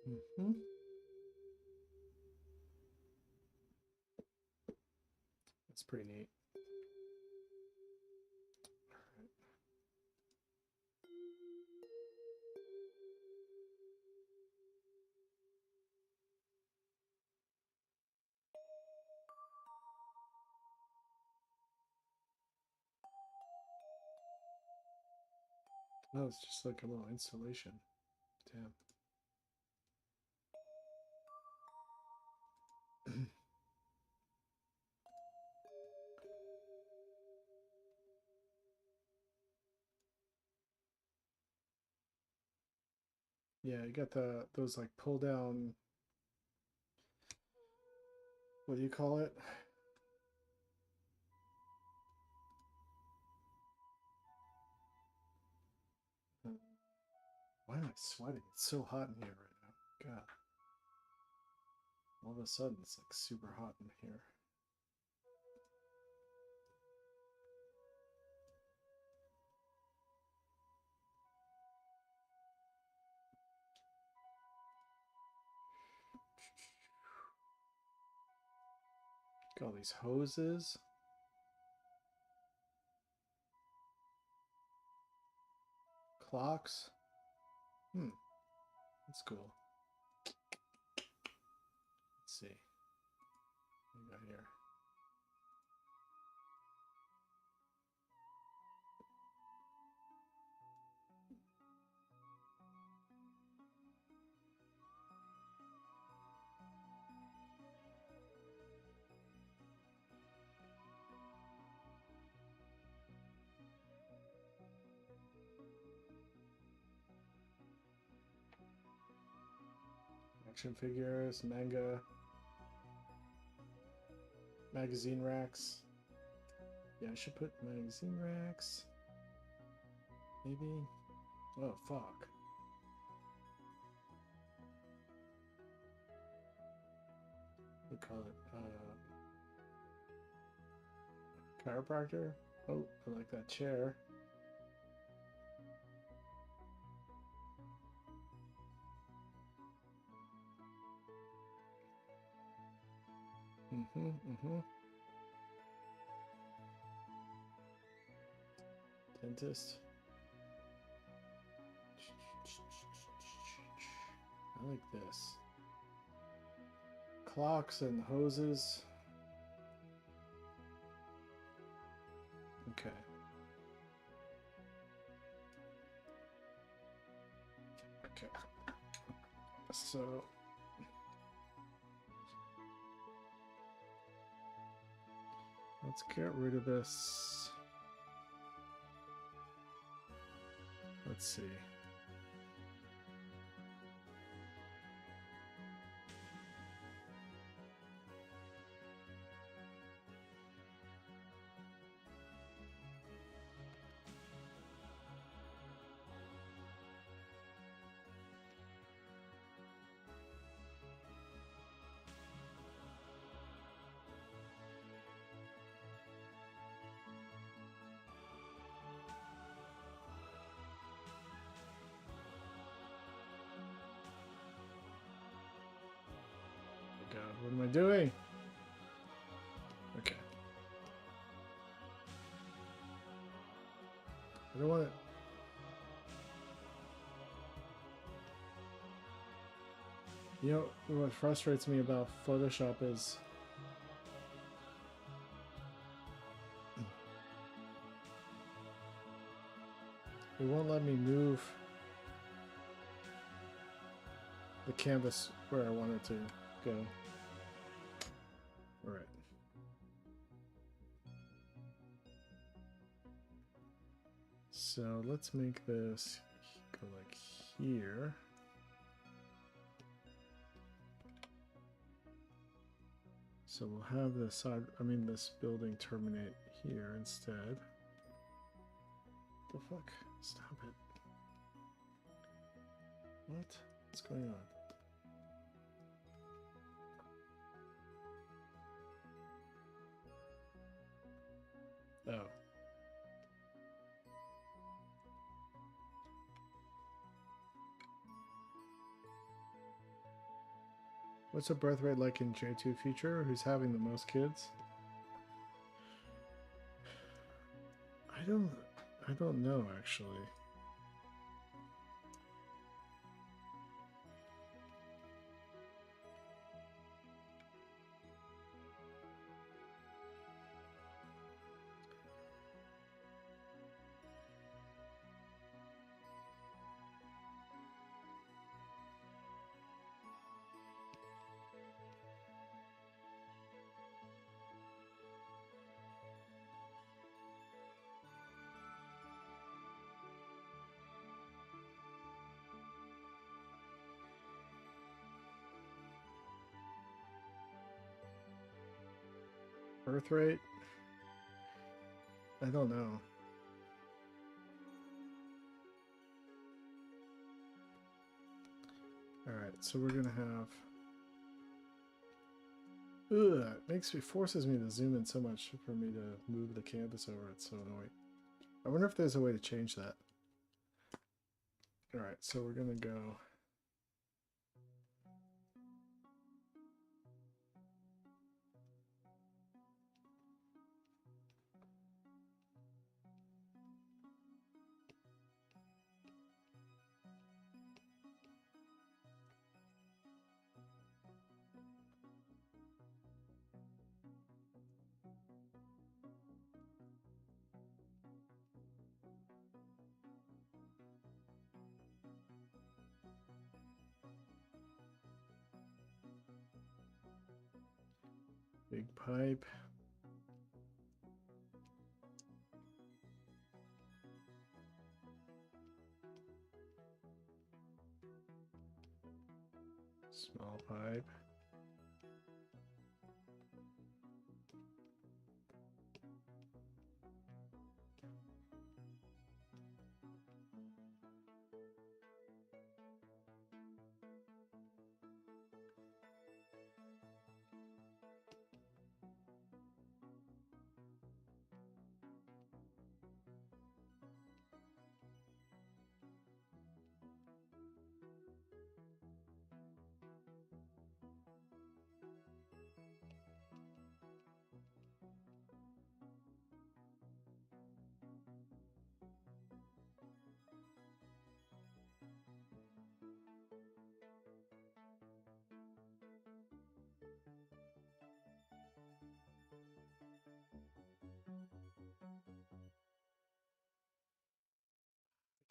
Mm-hmm. That's pretty neat. Oh, it's just like a little installation. Damn. Yeah, you got those like pull down. What do you call it? Why am I sweating? It's so hot in here right now. God. All of a sudden, it's like super hot in here. Got all these hoses. Clocks. That's cool. Let's see. What we got here? Action figures, manga, magazine racks. Yeah, I should put magazine racks. Maybe. Oh, fuck. We call it chiropractor. Oh, I like that chair. Dentist. I like this. Clocks and hoses. Okay. Okay. So let's get rid of this. Let's see. God, what am I doing? Okay. I don't want it. You know what frustrates me about Photoshop is it won't let me move the canvas where I want it to go. All right. So let's make this go like here. So we'll have the side, this building terminate here instead. The fuck? Stop it. What? What's going on? Oh. What's the birth rate like in J2 Future? Who's having the most kids? I don't know actually. Birth rate? I don't know. Alright, so we're gonna have... Ugh, it forces me to zoom in so much for me to move the canvas over. It's so annoying. I wonder if there's a way to change that. Alright, so we're gonna go... Big pipe. Small pipe.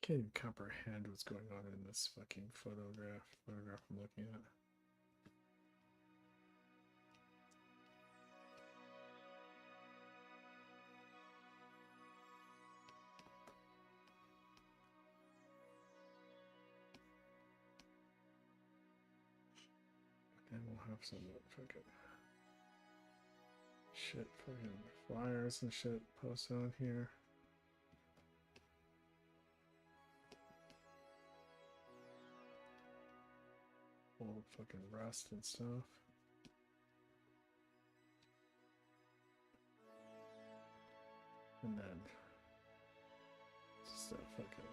Can't even comprehend what's going on in this fucking photograph I'm looking at. And we'll have some fucking shit, fucking flyers and shit posted on here. Old fucking rust and stuff. And then just that fucking...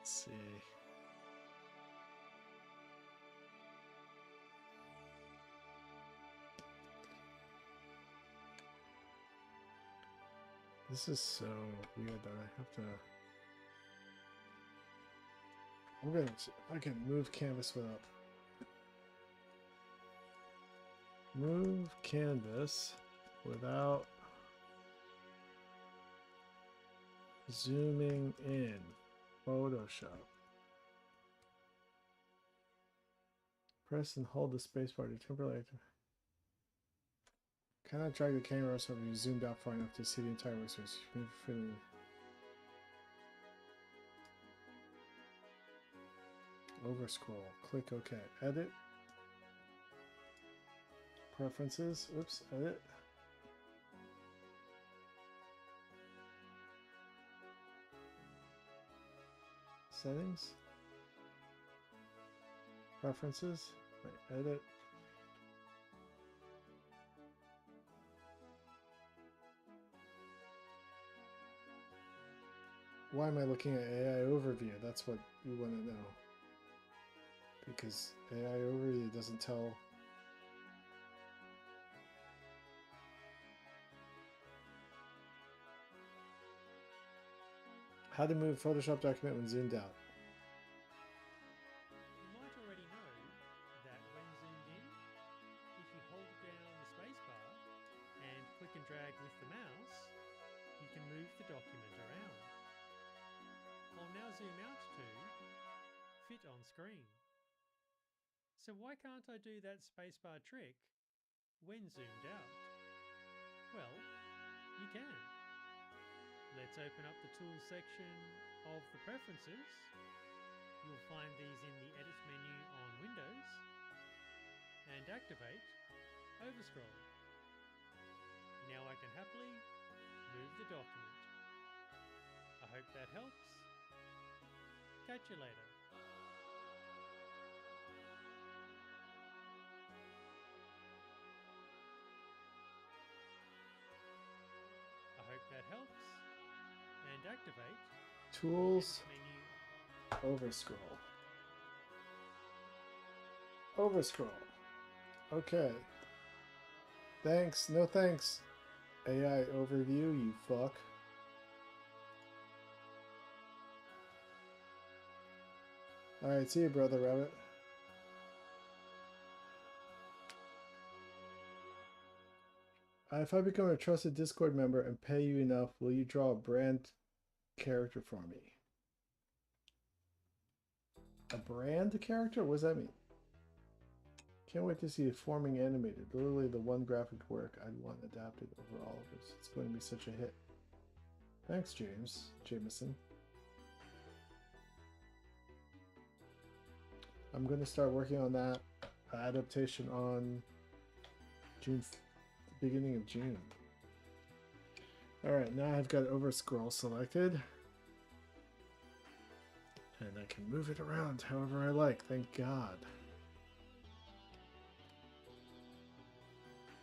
Let's see. This is so weird that I have to... I'm gonna see if I can move canvas without... Move canvas without zooming in. Photoshop. Press and hold the spacebar to temporarily... Cannot drag the camera so you zoomed out far enough to see the entire workspace. Over scroll. Click OK. Edit. Preferences. Oops. Edit. Settings. Preferences. Wait, edit. Why am I looking at AI overview? That's what you want to know. Because AI overview doesn't tell. How to move Photoshop document when zoomed out. You might already know that when zoomed in, if you hold down the spacebar and click and drag with the mouse, you can move the document around. I'll now zoom out to fit on screen. So why can't I do that spacebar trick when zoomed out? Well, you can. Let's open up the Tools section of the Preferences. You'll find these in the Edit menu on Windows. And activate Overscroll. Now I can happily move the document. I hope that helps. Catch you later. I hope that helps. And activate Tools. menu. Overscroll. Overscroll. Okay. Thanks. No thanks. AI overview, you fuck. Alright, see you, Brother Rabbit. If I become a trusted Discord member and pay you enough, will you draw a brand character for me? A brand character? What does that mean? Can't wait to see it forming animated. Literally the one graphic work I'd want adapted over all of this. It's going to be such a hit. Thanks, Jameson. I'm going to start working on that adaptation on beginning of June. Alright, now I've got Overscroll selected. And I can move it around however I like, thank God.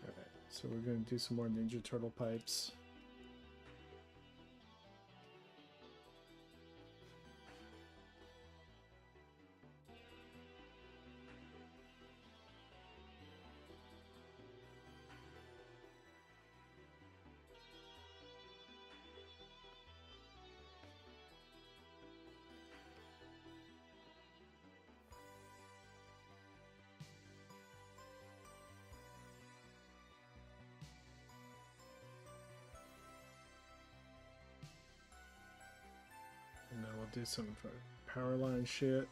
Alright, so we're going to do some more Ninja Turtle pipes. And then we'll do some power line shit.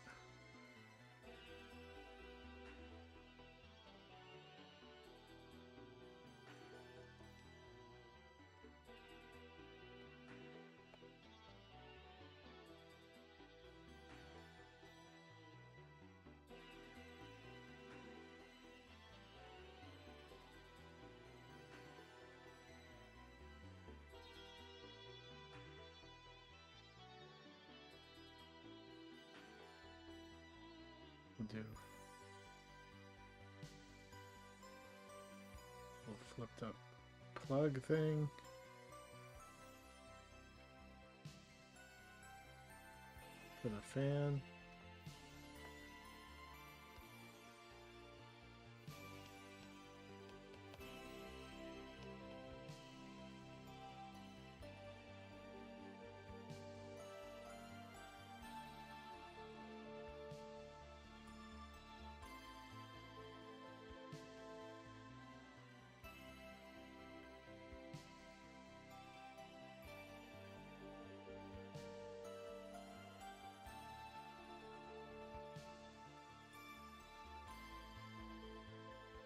Do we'll flipped up plug thing. For the fan.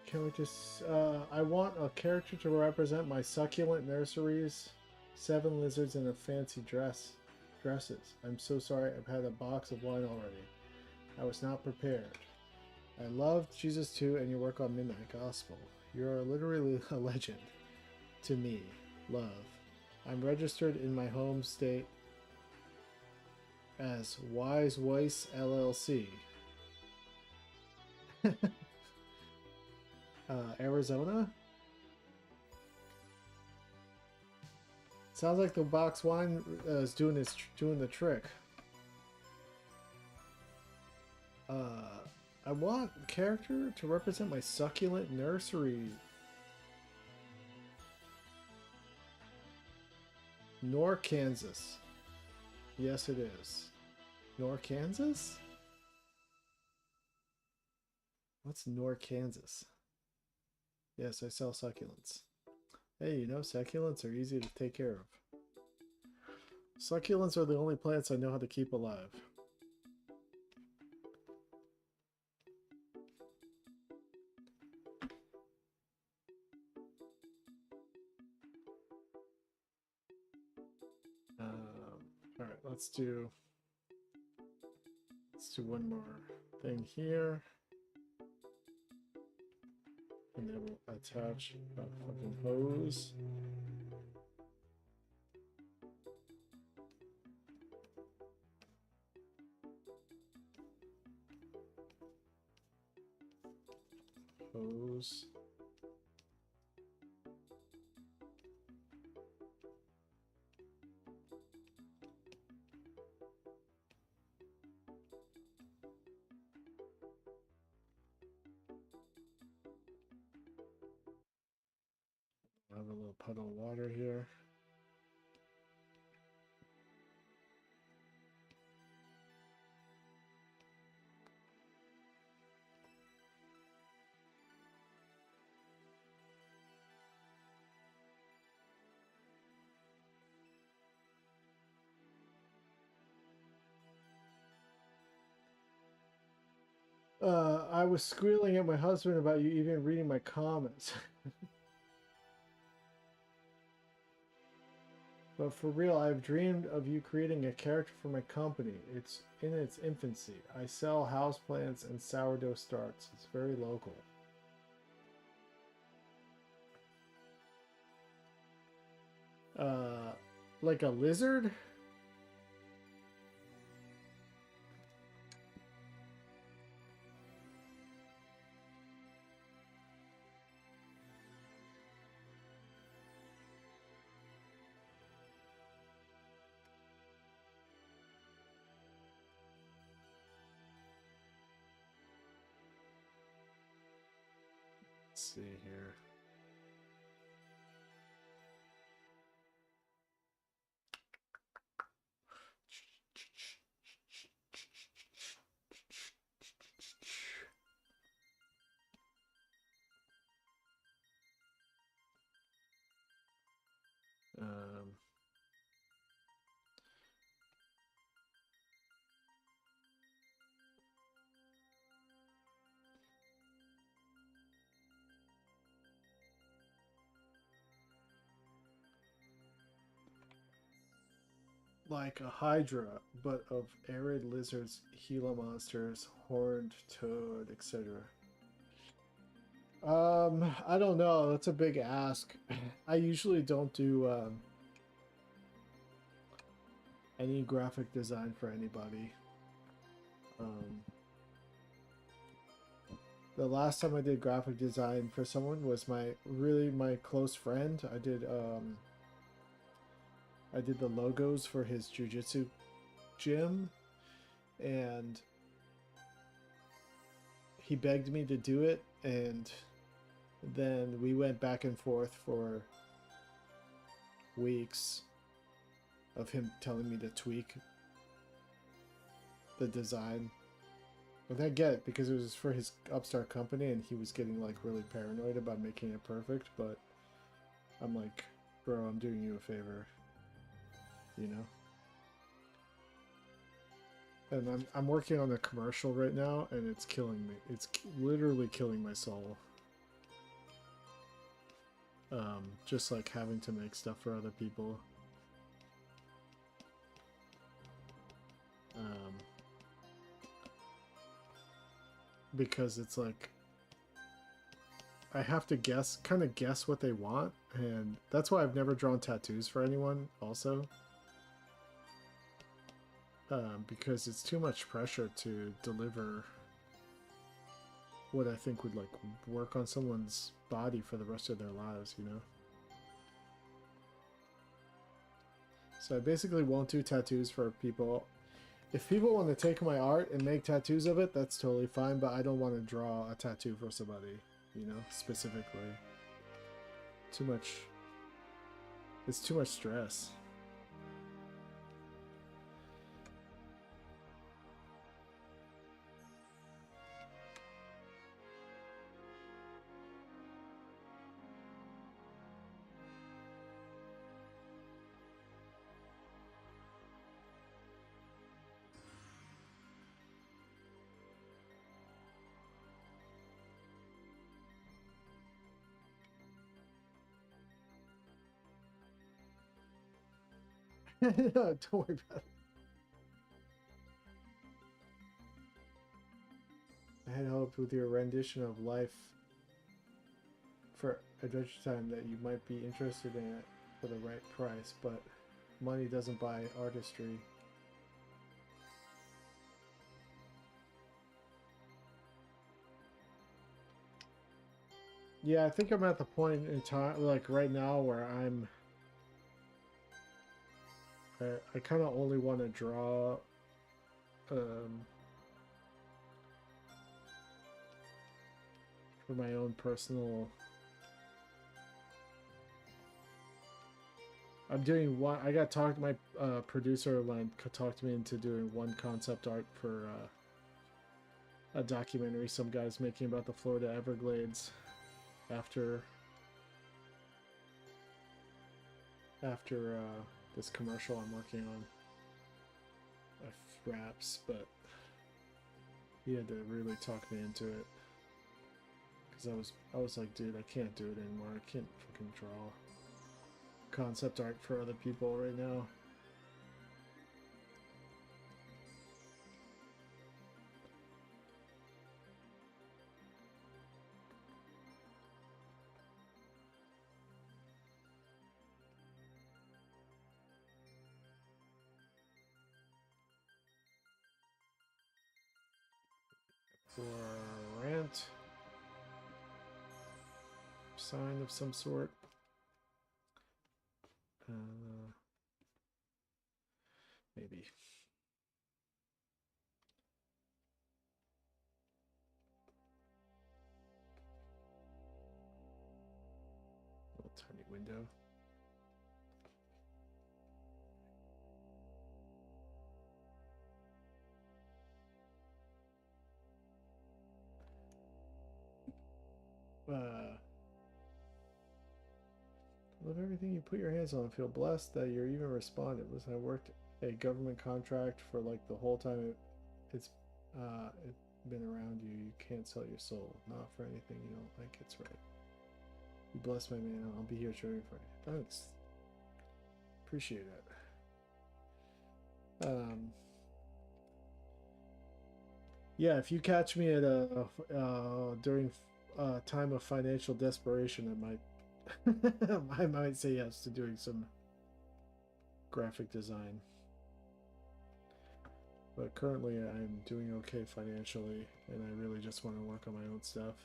can we just... I want a character to represent my succulent nurseries. 7 lizards in a fancy dresses. I'm so sorry, I've had a box of wine already. I was not prepared. I love Jesus too, and your work on Midnight Gospel. You're literally a legend. To me. Love. I'm registered in my home state as Wise Weiss LLC. Arizona? Sounds like the box wine is doing the trick. I want a character to represent my succulent nursery. Nor, Kansas. Yes, it is. Nor, Kansas? What's Nor, Kansas? Yes, I sell succulents. Hey, you know, succulents are easy to take care of. Succulents are the only plants I know how to keep alive. Alright, let's do one more thing here. And then we'll attach a fucking hose. Hose. I have a little puddle of water here. I was squealing at my husband about you even reading my comments. But for real, I've dreamed of you creating a character for my company. It's in its infancy. I sell houseplants and sourdough starts. It's very local. Like a lizard? Let's see here. Like a hydra, but of arid lizards, Gila monsters, horned toad, etc. I don't know. That's a big ask. I usually don't do any graphic design for anybody. The last time I did graphic design for someone was my close friend. I did the logos for his jiu-jitsu gym, and he begged me to do it, and then we went back and forth for weeks of him telling me to tweak the design. But I get it, because it was for his upstart company and he was getting like really paranoid about making it perfect, but I'm like, bro, I'm doing you a favor, you know? And I'm working on a commercial right now, and it's killing me. It's literally killing my soul. Just like having to make stuff for other people. Because it's like I have to kind of guess what they want, and that's why I've never drawn tattoos for anyone also. Because it's too much pressure to deliver what I think would like work on someone's body for the rest of their lives, you know? So I basically won't do tattoos for people. If people want to take my art and make tattoos of it, that's totally fine, but I don't want to draw a tattoo for somebody, you know, specifically. Too much. It's too much stress. Don't worry about it. I had hoped with your rendition of life for Adventure Time that you might be interested in it for the right price, but money doesn't buy artistry. Yeah, I think I'm at the point in time, like right now, where I kind of only want to draw um, for my own personal. I'm doing one. I got talked. My producer talked me into doing one concept art for a documentary some guy's making about the Florida Everglades after this commercial I'm working on. Wraps, but he had to really talk me into it because I was like, dude, I can't do it anymore. I can't fucking draw concept art for other people right now. For a rant, sign of some sort. Maybe. Little tiny window. Love everything you put your hands on. I feel blessed that you're even responded. Listen, I worked a government contract for like the whole time it's been around you. You can't sell your soul. Not for anything you don't like. It's right. You bless my man. I'll be here cheering for you. Thanks. Appreciate it. Yeah, if you catch me at a during a time of financial desperation, I might say yes to doing some graphic design. But currently, I'm doing okay financially, and I really just want to work on my own stuff.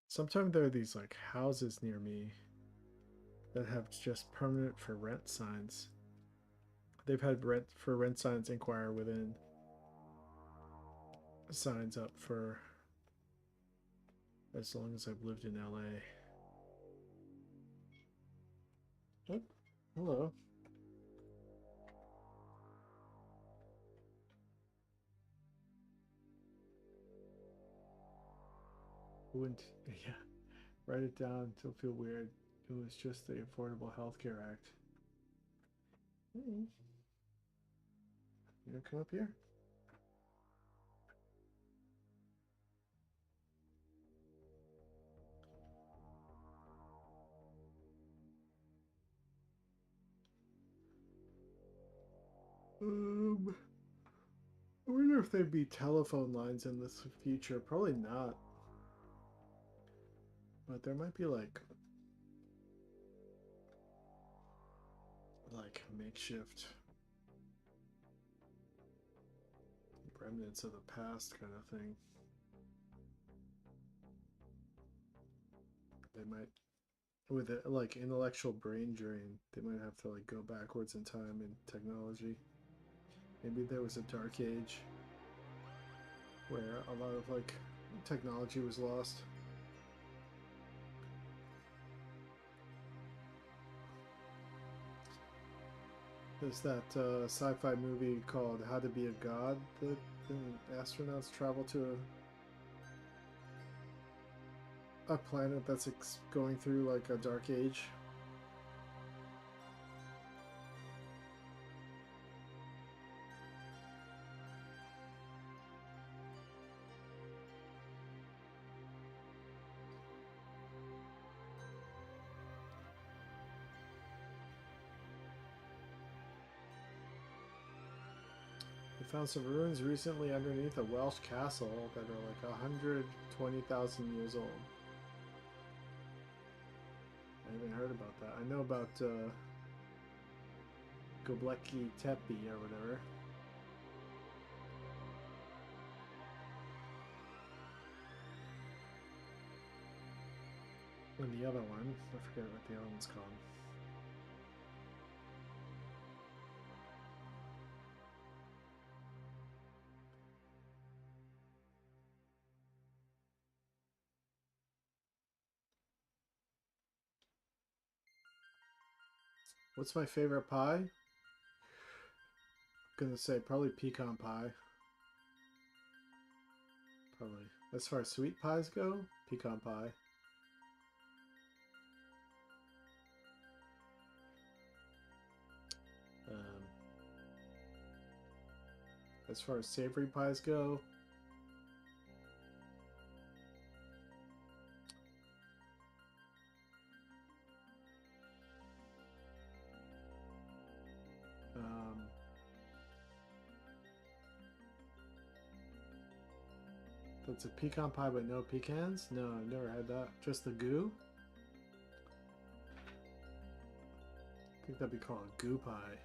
Sometimes there are these like houses near me that have just permanent for rent signs. They've had rent for rent signs inquire within signs up for as long as I've lived in LA. Oh, hello. Wouldn't, yeah, write it down. Don't feel weird. It was just the Affordable Health Care Act. You gonna come up here? I wonder if there'd be telephone lines in this future. Probably not. But there might be like makeshift remnants of the past kind of thing. They might, with it like intellectual brain drain, they might have to like go backwards in time in technology. Maybe there was a dark age where a lot of like technology was lost. There's that sci-fi movie called How to Be a God that astronauts travel to a planet that's going through like a dark age. Found some ruins recently underneath a Welsh castle that are like 120,000 years old. I haven't heard about that. I know about Göbekli Tepe or whatever. And the other one, I forget what the other one's called. What's my favorite pie? I'm gonna say probably pecan pie. Probably. As far as sweet pies go, pecan pie. As far as savory pies go, that's a pecan pie but no pecans? No, I've never had that. Just the goo? I think that'd be called a goo pie.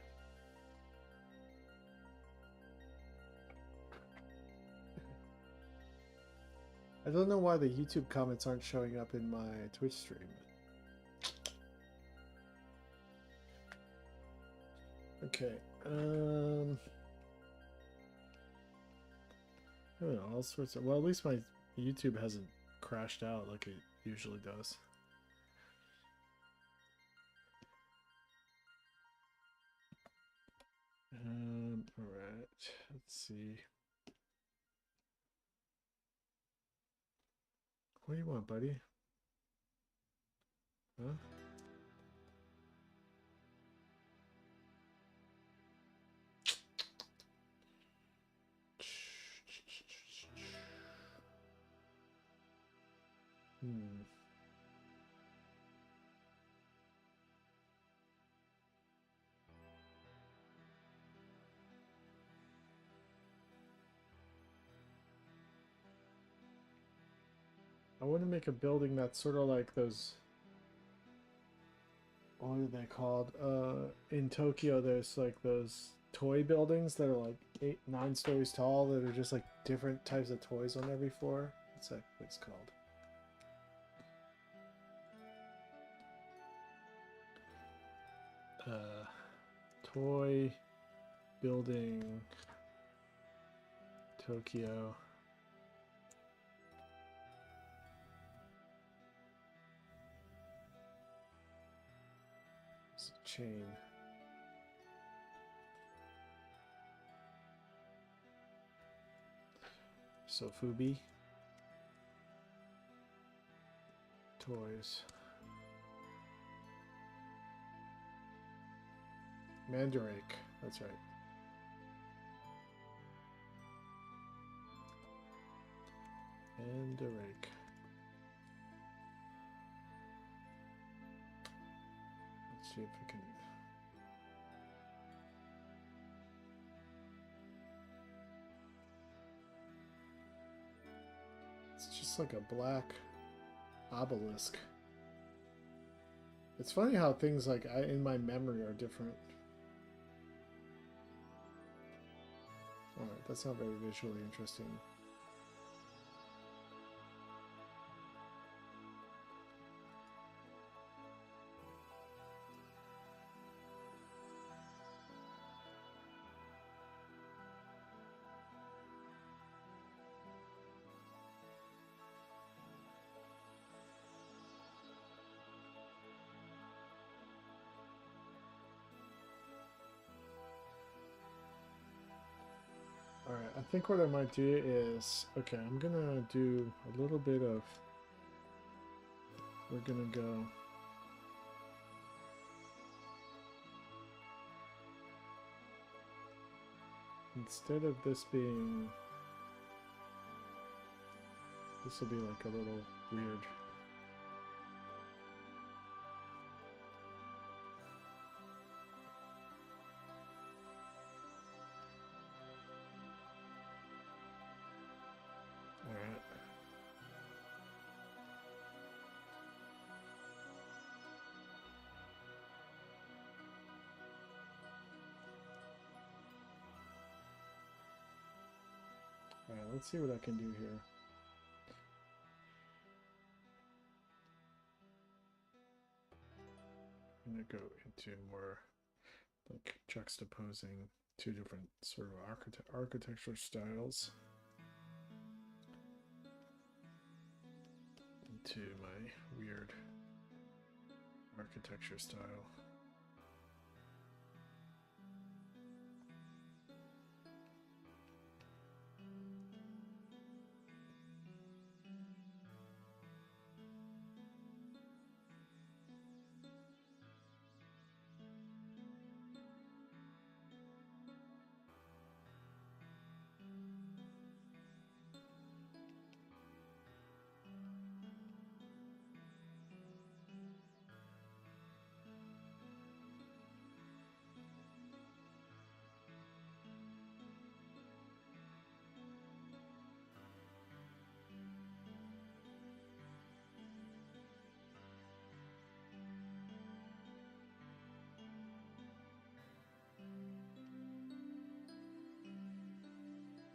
I don't know why the YouTube comments aren't showing up in my Twitch stream. Okay. I don't know, all sorts of. Well, at least my YouTube hasn't crashed out like it usually does. All right. Let's see. What do you want, buddy? Huh? I want to make a building that's sort of like those. What are they called? In Tokyo, there's like those toy buildings that are like 8, 9 stories tall that are just like different types of toys on every floor. What's that place called? Toy building Tokyo. It's a chain. Sofubi. Toys. Mandarake. That's right. Mandarake. Let's see if we can. It's just like a black obelisk. It's funny how things like in my memory are different. Alright, that's not very visually interesting. Alright, I think what I might do is, okay, I'm gonna do a little bit of, we're gonna go, instead of this being, this will be like a little weird. Alright, let's see what I can do here. I'm gonna go into more like juxtaposing two different sort of architecture styles into my weird architecture style.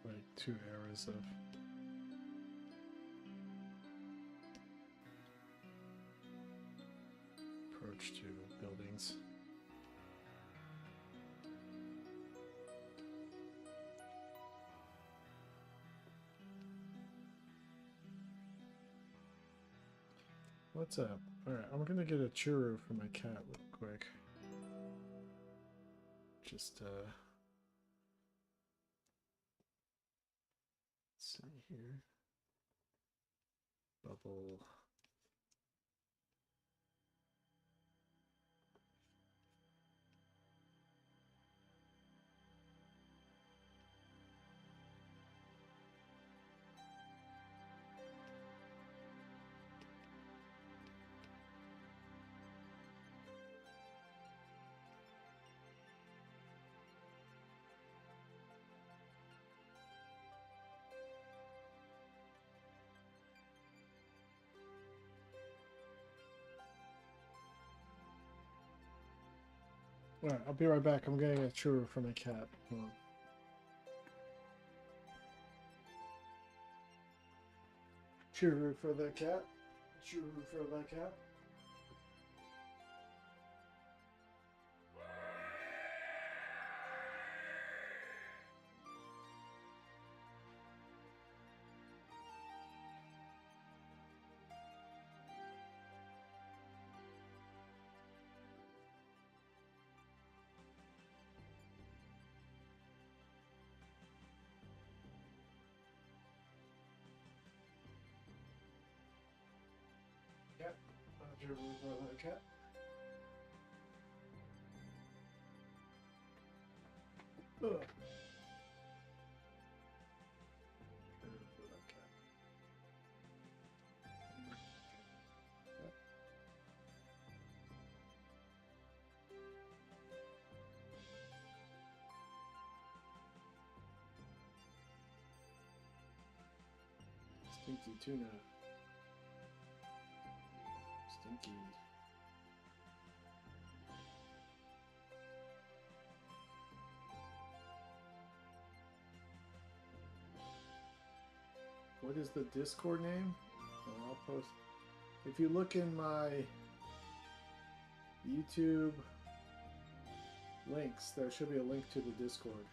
Like two eras of approach to buildings. What's up? Alright, I'm gonna get a churro for my cat real quick. Just let's see here. Bubble. Alright, I'll be right back. I'm getting a churro for my cat. Hold on. Churro for the cat. Churro for the cat. Careful with that cat. Ugh. Careful with that cat. Stinky tuna. Stinky. What is the Discord name? Oh, I'll post. If you look in my YouTube links, there should be a link to the Discord.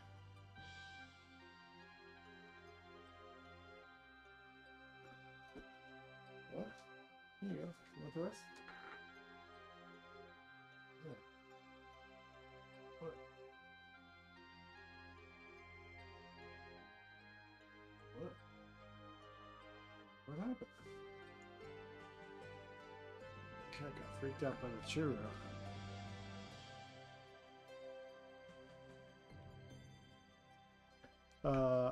What? Here you go. You want the rest? Yeah. What? What? What happened? Cat got freaked out by the churro.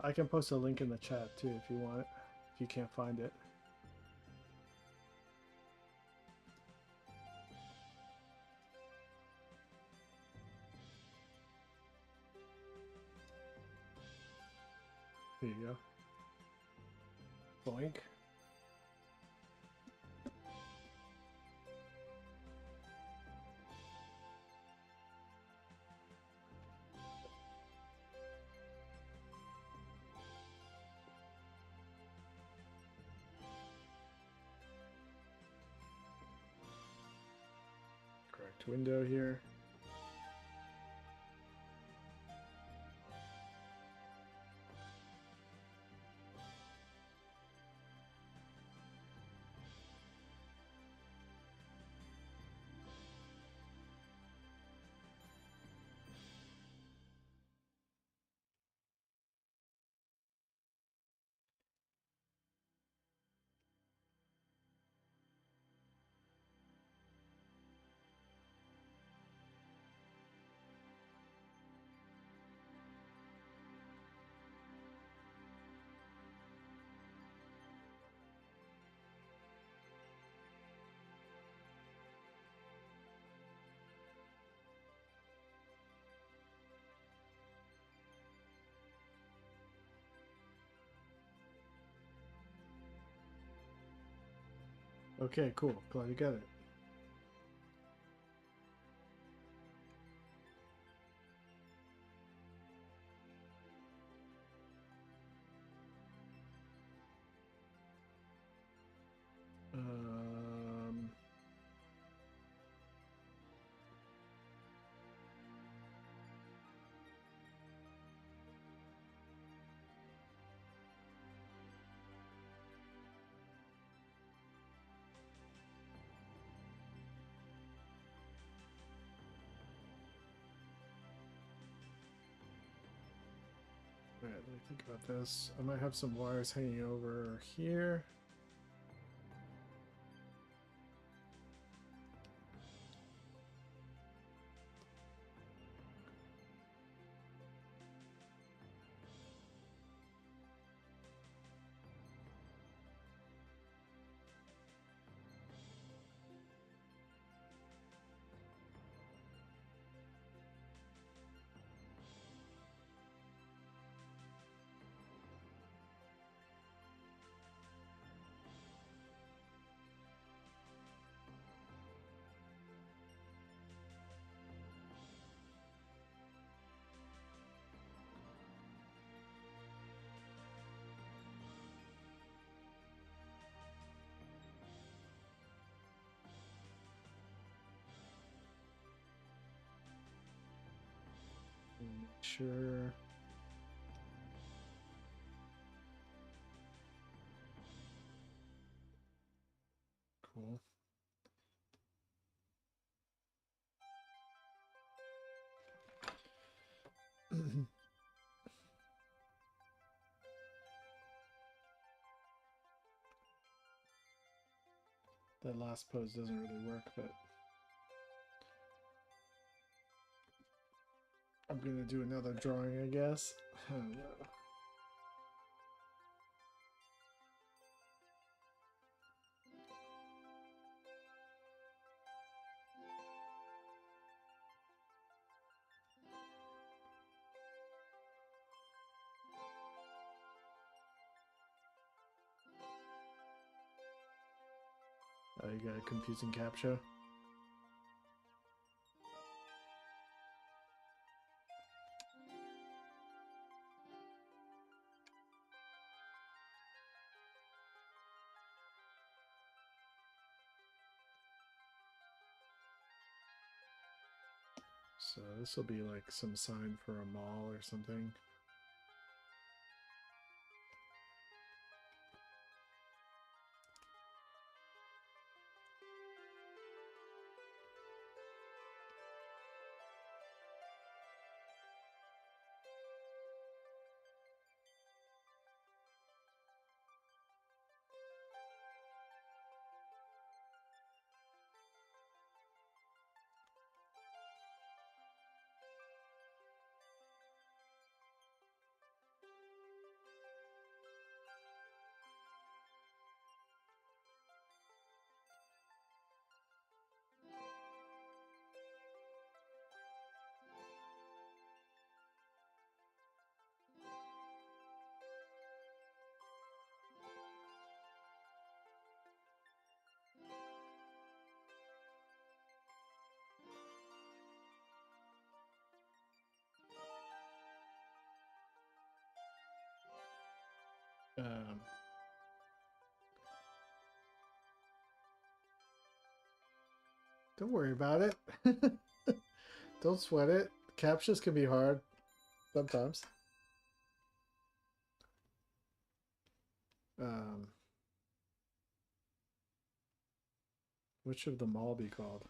I can post a link in the chat too if you want it, if you can't find it. There you go. Boink. Correct window here. Okay, cool. Glad you got it. Alright, let me think about this. I might have some wires hanging over here. Sure. Cool. That last pose doesn't really work, but I'm gonna do another drawing, I guess. I don't know. Oh, you got a confusing captcha. So this will be like some sign for a mall or something. Um, don't worry about it. Don't sweat it. Captchas can be hard sometimes. What should the mall be called?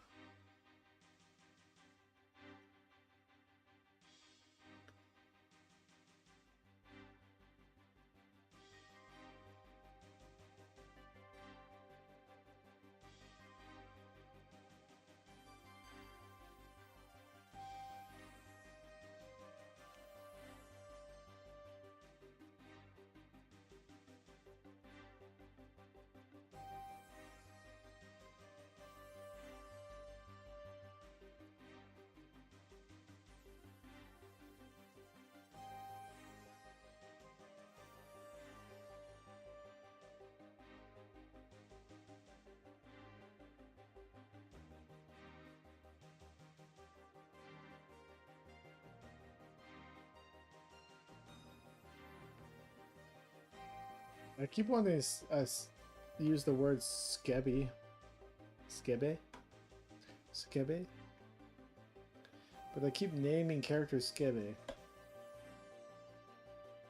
I keep wanting to use the word skebby. Skebby? Skebby? But I keep naming characters Skebby.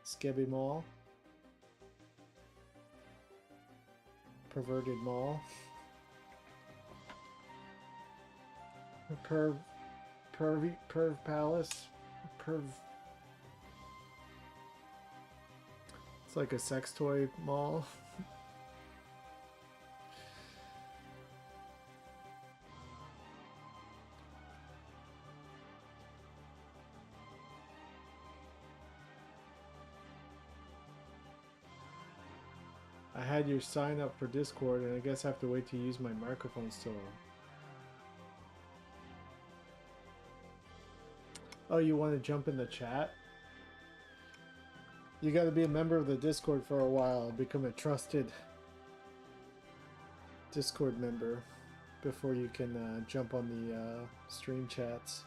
Skebby Mall. Perverted Mall. Perv Palace. Perv. It's like a sex toy mall. I had you sign up for Discord, and I guess I have to wait to use my microphone still. Oh, you want to jump in the chat? You got to be a member of the Discord for a while, become a trusted Discord member before you can jump on the stream chats.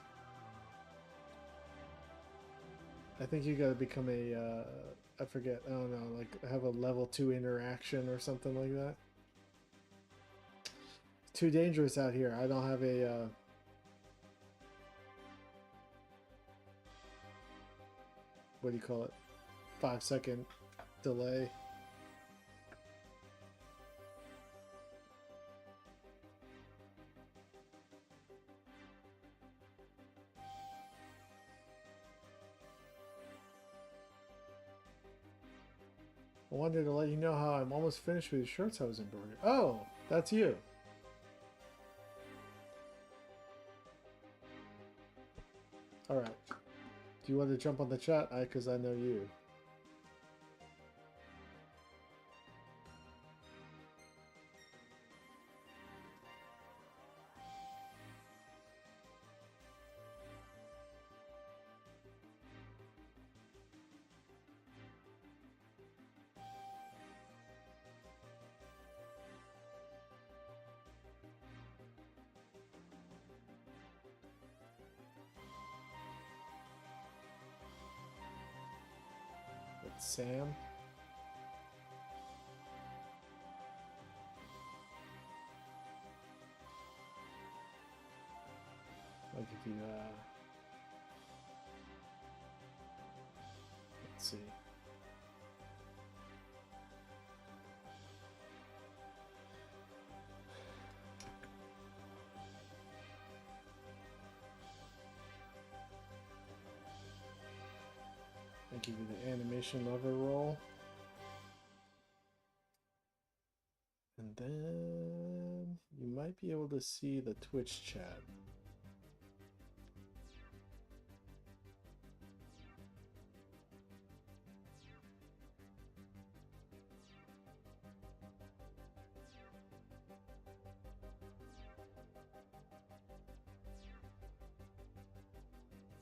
I think you got to become a, I forget, I don't know, like have a level 2 interaction or something like that. It's too dangerous out here. I don't have a, what do you call it? 5-second delay. I wanted to let you know how I'm almost finished with the shirts I was embroidering. Oh, that's you. Alright. Do you want to jump on the chat? Because I know you. Sam. I'll give you let's see. I'll give you the animation lover role. And then you might be able to see the Twitch chat.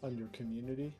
On your community.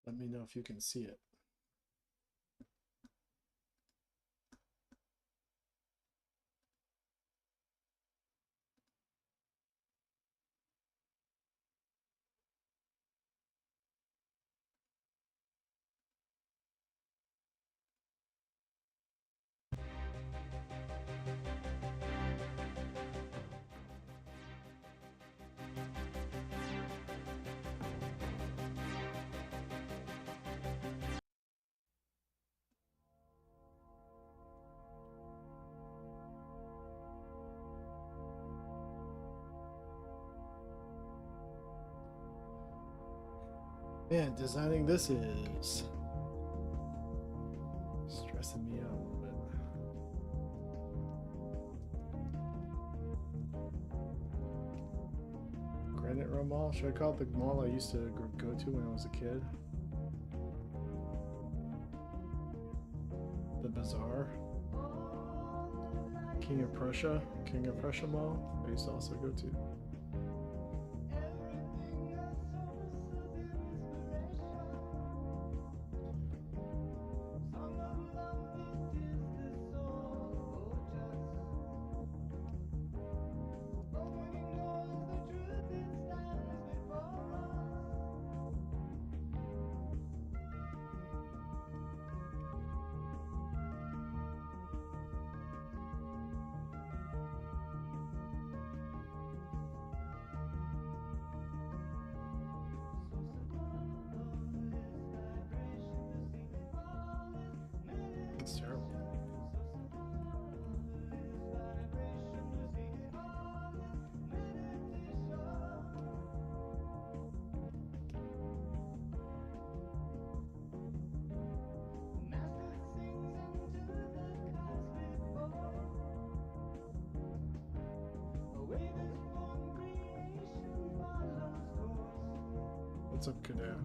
Let me know if you can see it. Man, designing this is stressing me out a little bit. Granite Row Mall? Should I call it the mall I used to go to when I was a kid? The Bazaar? King of Prussia Mall? I used to also go to. It's terrible. What's up, Kadam?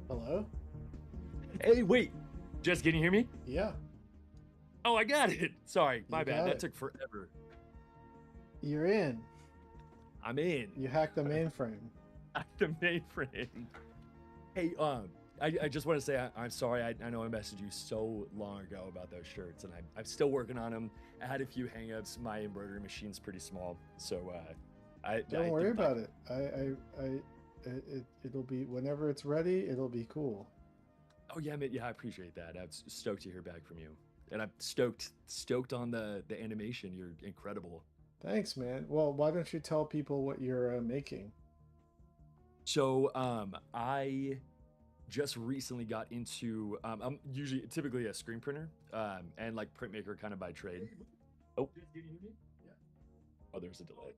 Hello? Hey, wait. Jess, can you hear me? Yeah, Oh, I got it. Sorry, you my bad. got That it. took forever. You're in. I'm in. You hacked the mainframe. The mainframe. Hey, I just want to say I'm sorry. I know I messaged you so long ago about those shirts, and I'm still working on them. I had a few hangups. My embroidery machine's pretty small, so Don't worry about it. It'll be whenever it's ready. It'll be cool. Oh yeah, man, yeah, I appreciate that. I'm stoked to hear back from you, and I'm stoked on the animation. You're incredible. Thanks, man. Well, why don't you tell people what you're making? So I just recently got into I'm usually typically a screen printer and like printmaker kind of by trade. Oh, oh, there's a delay.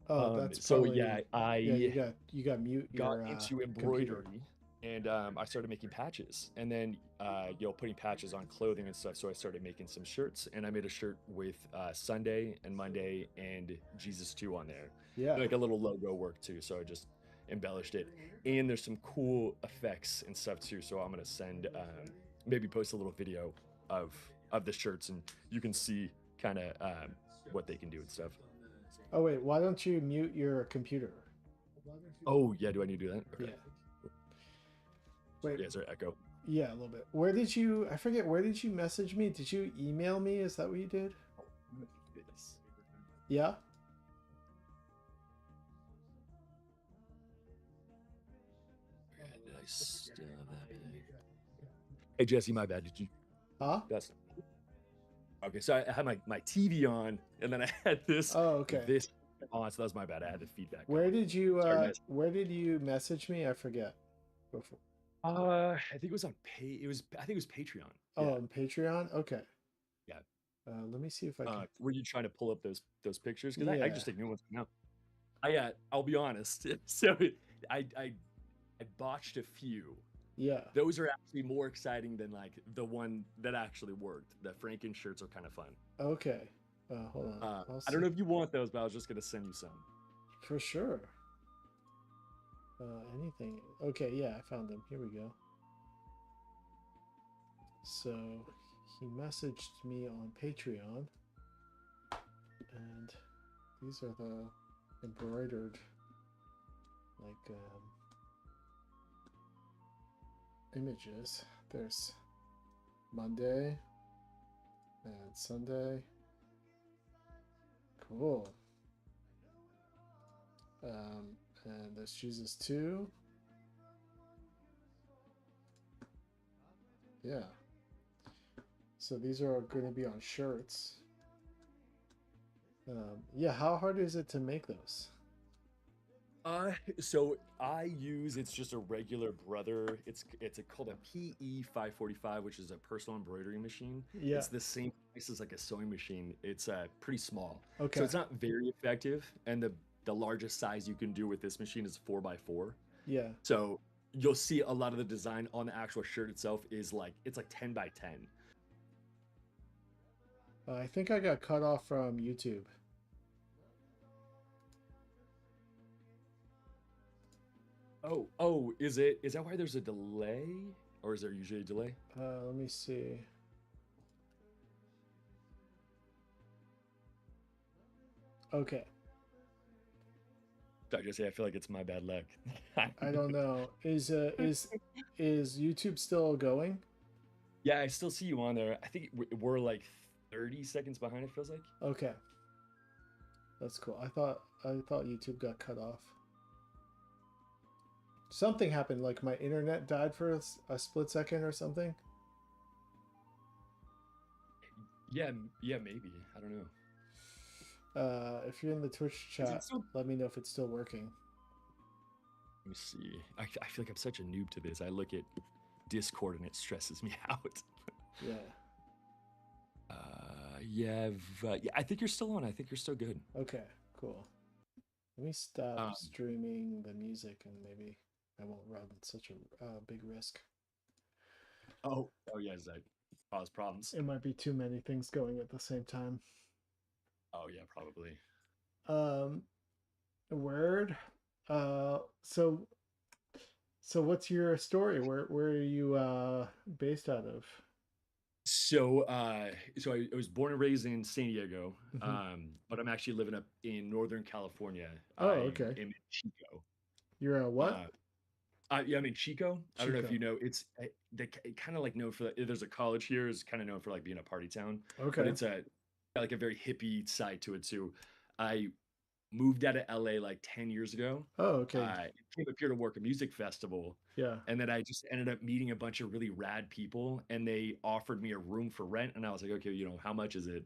Oh, that's So probably yeah, yeah. I You got mute got your into computer. embroidery and I started making patches and then putting patches on clothing and stuff. So I started making some shirts and I made a shirt with Sunday and Monday and Jesus 2 on there. Yeah. Like a little logo work too. So I just embellished it. And there's some cool effects and stuff too. So I'm gonna send maybe post a little video of the shirts and you can see kind of what they can do and stuff. Oh wait, why don't you mute your computer? Oh yeah, do I need to do that? Okay. Yeah. Wait. Yeah, is there echo? Yeah, a little bit. Where did you? I forget. Where did you message me? Did you email me? Is that what you did? Yeah. Did I still have that big? Hey Jesse, my bad. Did you? Huh? That's okay. So I had my TV on, and then I had this. Oh, okay. This on, so that was my bad. I had the feedback. Where did you? Sorry, where did you message me? I forget. Before. I think it was on I think it was Patreon. Oh, Yeah. on Patreon. Okay. Yeah. Let me see if I can. Were you trying to pull up those pictures? Because Yeah. I just take new ones now. I'll be honest. So I botched a few. Yeah. Those are actually more exciting than like the one that actually worked. The Franken shirts are kind of fun. Okay. Hold on. I don't know if you want those, but I was just gonna send you some. For sure. Anything. Okay, yeah, I found them. Here we go. So he messaged me on Patreon, and these are the embroidered, like, images. There's Monday and Sunday. Cool. And there's Jesus 2. Yeah. So these are going to be on shirts. Yeah, how hard is it to make those? So I use it's just a regular Brother. It's called a PE 545, which is a personal embroidery machine. Yeah. It's the same price as like a sewing machine. It's pretty small. Okay. So it's not very effective, and the largest size you can do with this machine is 4x4. Yeah. So you'll see a lot of the design on the actual shirt itself is like it's like 10x10. I think I got cut off from YouTube. Oh, is that why there's a delay? Or is there usually a delay? Let me see. Okay. I just say I feel like it's my bad luck. I don't know. Is YouTube still going? Yeah, I still see you on there. I think we're like 30 seconds behind. It feels like. Okay. That's cool. I thought YouTube got cut off. Something happened, like my internet died for a split second or something. Yeah, maybe. I don't know. If you're in the Twitch chat, let me know if it's still working. Let me see. I feel like I'm such a noob to this. I look at Discord and it stresses me out. Yeah. Yeah, I think you're still on. I think you're still good. Okay, cool. Let me stop streaming the music and maybe I won't run such a big risk. Oh yeah, does that cause problems? It might be too many things going at the same time. Oh yeah, probably. Um, word. So what's your story? Where are you based out of? So, I was born and raised in San Diego, Hmm. but I'm actually living up in Northern California. Oh, I okay. am in Chico. You're a what? Uh, yeah, I'm in Chico. I don't know if Chico. you know. It's they kind of like known for there's a college here. It's kind of known for like being a party town, but Okay. it's a like a very hippie side to it too. I moved out of LA like 10 years ago. Oh, okay. I came up here to work a music festival, Yeah. and then I just ended up meeting a bunch of really rad people, and they offered me a room for rent, and I was like, okay, how much is it?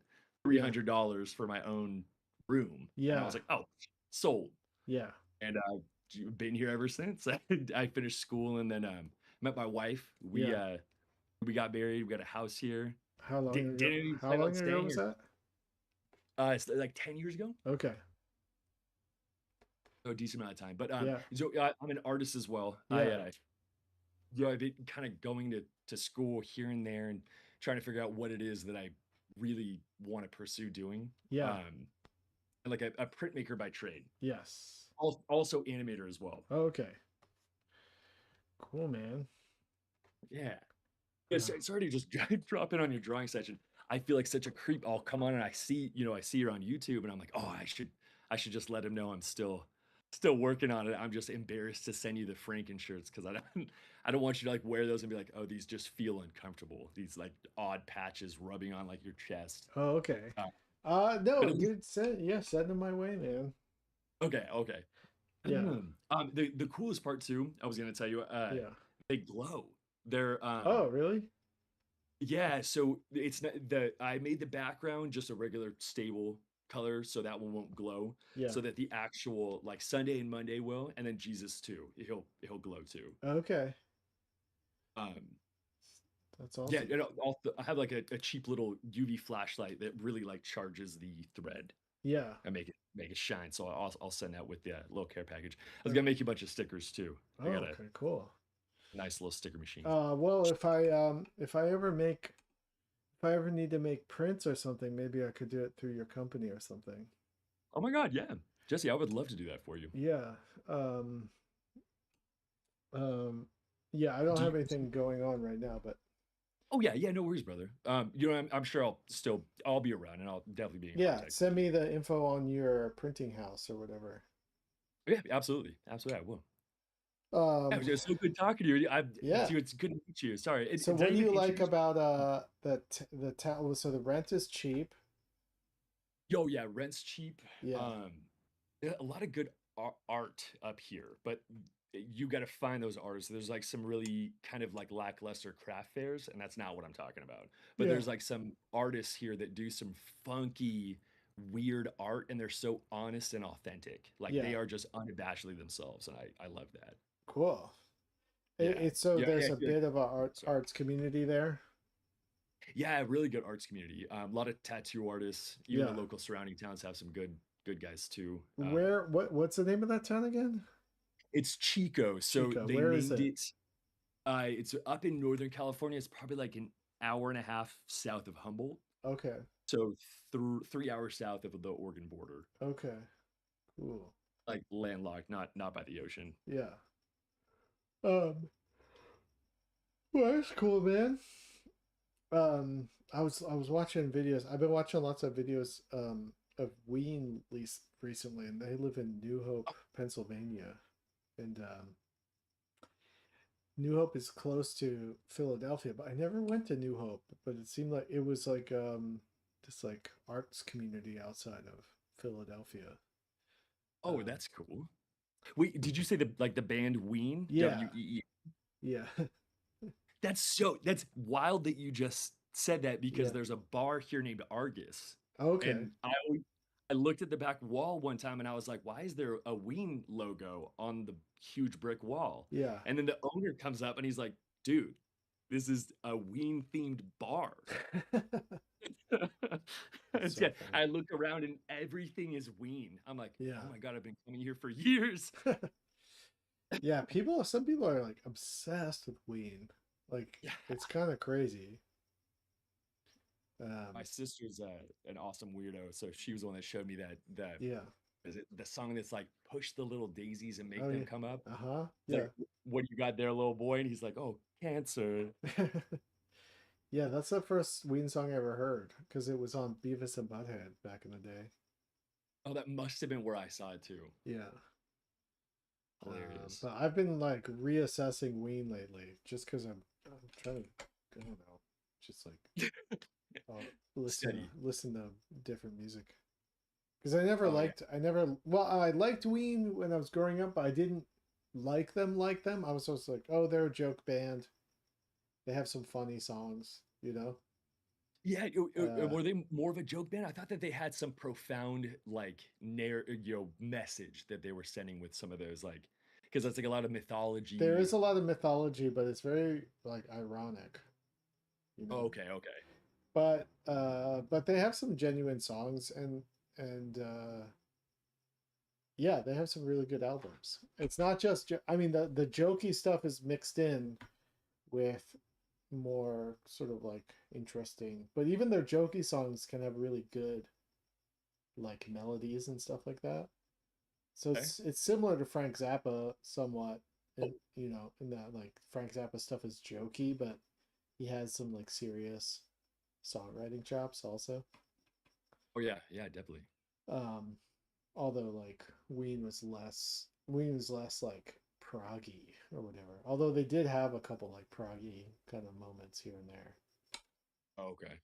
Yeah. $300 for my own room, and I Yeah. was like, oh, sold. Yeah. And I've been here ever since. I finished school and then met my wife. Yeah. We got married. We got a house here. How long ago? Didn't even How plan on long ago staying was here. that? It's like 10 years ago. Okay. So a decent amount of time. But Yeah. so I'm an artist as well. Yeah. I've been kind of going to school here and there and trying to figure out what it is that I really want to pursue doing. Yeah. Um, and like a printmaker by trade, Yes. also animator as well. Okay. Cool, man. Yeah. Uh, It's already just drop in on your drawing session. I feel like such a creep. I'll come on and I see her on YouTube and I'm like, oh, I should just let him know I'm still working on it. I'm just embarrassed to send you the Franken shirts because I don't want you to like wear those and be like, oh, these just feel uncomfortable. These like odd patches rubbing on like your chest. oh, okay. Uh, but No, at least dude, send them my way, man. okay. Yeah. The coolest part too, I was gonna tell you, Yeah. they glow. They're Oh, really? Yeah, so it's not I made the background just a regular stable color so that one won't glow, Yeah. so that the actual like Sunday and Monday will, and then Jesus too. He'll glow too. Okay. Um That's yeah, awesome. I have like a cheap little UV flashlight that really like charges the thread Yeah. and make it shine. So I'll send that with the little care package. I was Uh, gonna make you a bunch of stickers too. I got Oh, a okay, cool. nice little sticker machine. Well, if I ever need to make prints or something, maybe I could do it through your company or something. Oh my God, yeah, Jesse, I would love to do that for you. Yeah. Um, um, yeah, I don't Do you? have anything going on right now, but Oh yeah, no worries, brother. I'm sure I'll be around and I'll definitely be in yeah, contact with send me the info on your printing house or whatever. you. Yeah, absolutely, I will. Yeah, Um, it was so good talking to you. yeah. Dude, it's good to meet you. Sorry, So did I what do even you like introduce? about the town? So the rent is cheap. Yo, yeah, rent's cheap. Yeah. A lot of good art up here, but you got to find those artists. There's like some really kind of like lackluster craft fairs, and that's not what I'm talking about. But Yeah. there's like some artists here that do some funky, weird art, and they're so honest and authentic. Like Yeah. they are just unabashedly themselves, and I love that. Cool. Yeah, It's so there's yeah. a bit of a Sorry. arts community there. Yeah, really good arts community. A lot of tattoo artists. Even the Yeah. local surrounding towns have some good guys too. What's the name of that town again? It's Chico, so Chico. they Where is named it? it. It's up in Northern California. It's probably like an hour and a half south of Humboldt, Okay. so through 3 hours south of the Oregon border, Okay. Cool. like landlocked, not by the ocean. Yeah. Um. Well, that's cool, man. I was watching videos. I've been watching lots of videos of Ween least recently, and they live in New Hope, Pennsylvania, and New Hope is close to Philadelphia, but I never went to New Hope. But it seemed like it was like this like arts community outside of Philadelphia. Oh, Um, that's cool. Wait, did you say the band Ween? yeah, WEE. yeah, That's wild that you just said that because yeah. there's a bar here named Argus, Okay, and I looked at the back wall one time and I was like, why is there a Ween logo on the huge brick wall? yeah. And then the owner comes up and he's like, dude, this is a Ween themed bar. That's so Yeah, funny. I look around and everything is Ween. I'm like, Yeah, oh my God, I've been coming here for years. yeah. Some people are like obsessed with Ween. Like Yeah. it's kind of crazy. My sister's an awesome weirdo. So she was the one that showed me that Yeah, is it the song that's like push the little daisies and make Oh them yeah. come up? Uh-huh. It's Yeah. like, what you got there, little boy? And he's like, oh, cancer. Yeah, that's the first Ween song I ever heard because it was on Beavis and Butthead back in the day. Oh, that must have been where I saw it too. Yeah. Hilarious. But I've been like reassessing Ween lately just because I'm trying to, I don't know, just like I'll Steady. listen to different music. Because Oh yeah. well, I liked Ween when I was growing up, but I didn't like them. I was just like, oh, they're a joke band. They have some funny songs, you know? Yeah, Uh, were they more of a joke band? I thought that they had some profound like message that they were sending with some of those like because that's like a lot of there mythology. is a lot of mythology, but it's very like ironic, you Oh, know? okay, okay. But they have some genuine songs and yeah, they have some really good albums. It's not just I mean the jokey stuff is mixed in with more sort of like interesting, but even their jokey songs can have really good like melodies and stuff like that. So Okay. it's similar to Frank Zappa somewhat, Oh, and you know, in that like Frank Zappa stuff is jokey, but he has some like serious songwriting chops also. oh yeah, yeah, definitely. Um, although like Ween was less like proggy or whatever. Although they did have a couple like proggy kind of moments here and there. Oh, okay.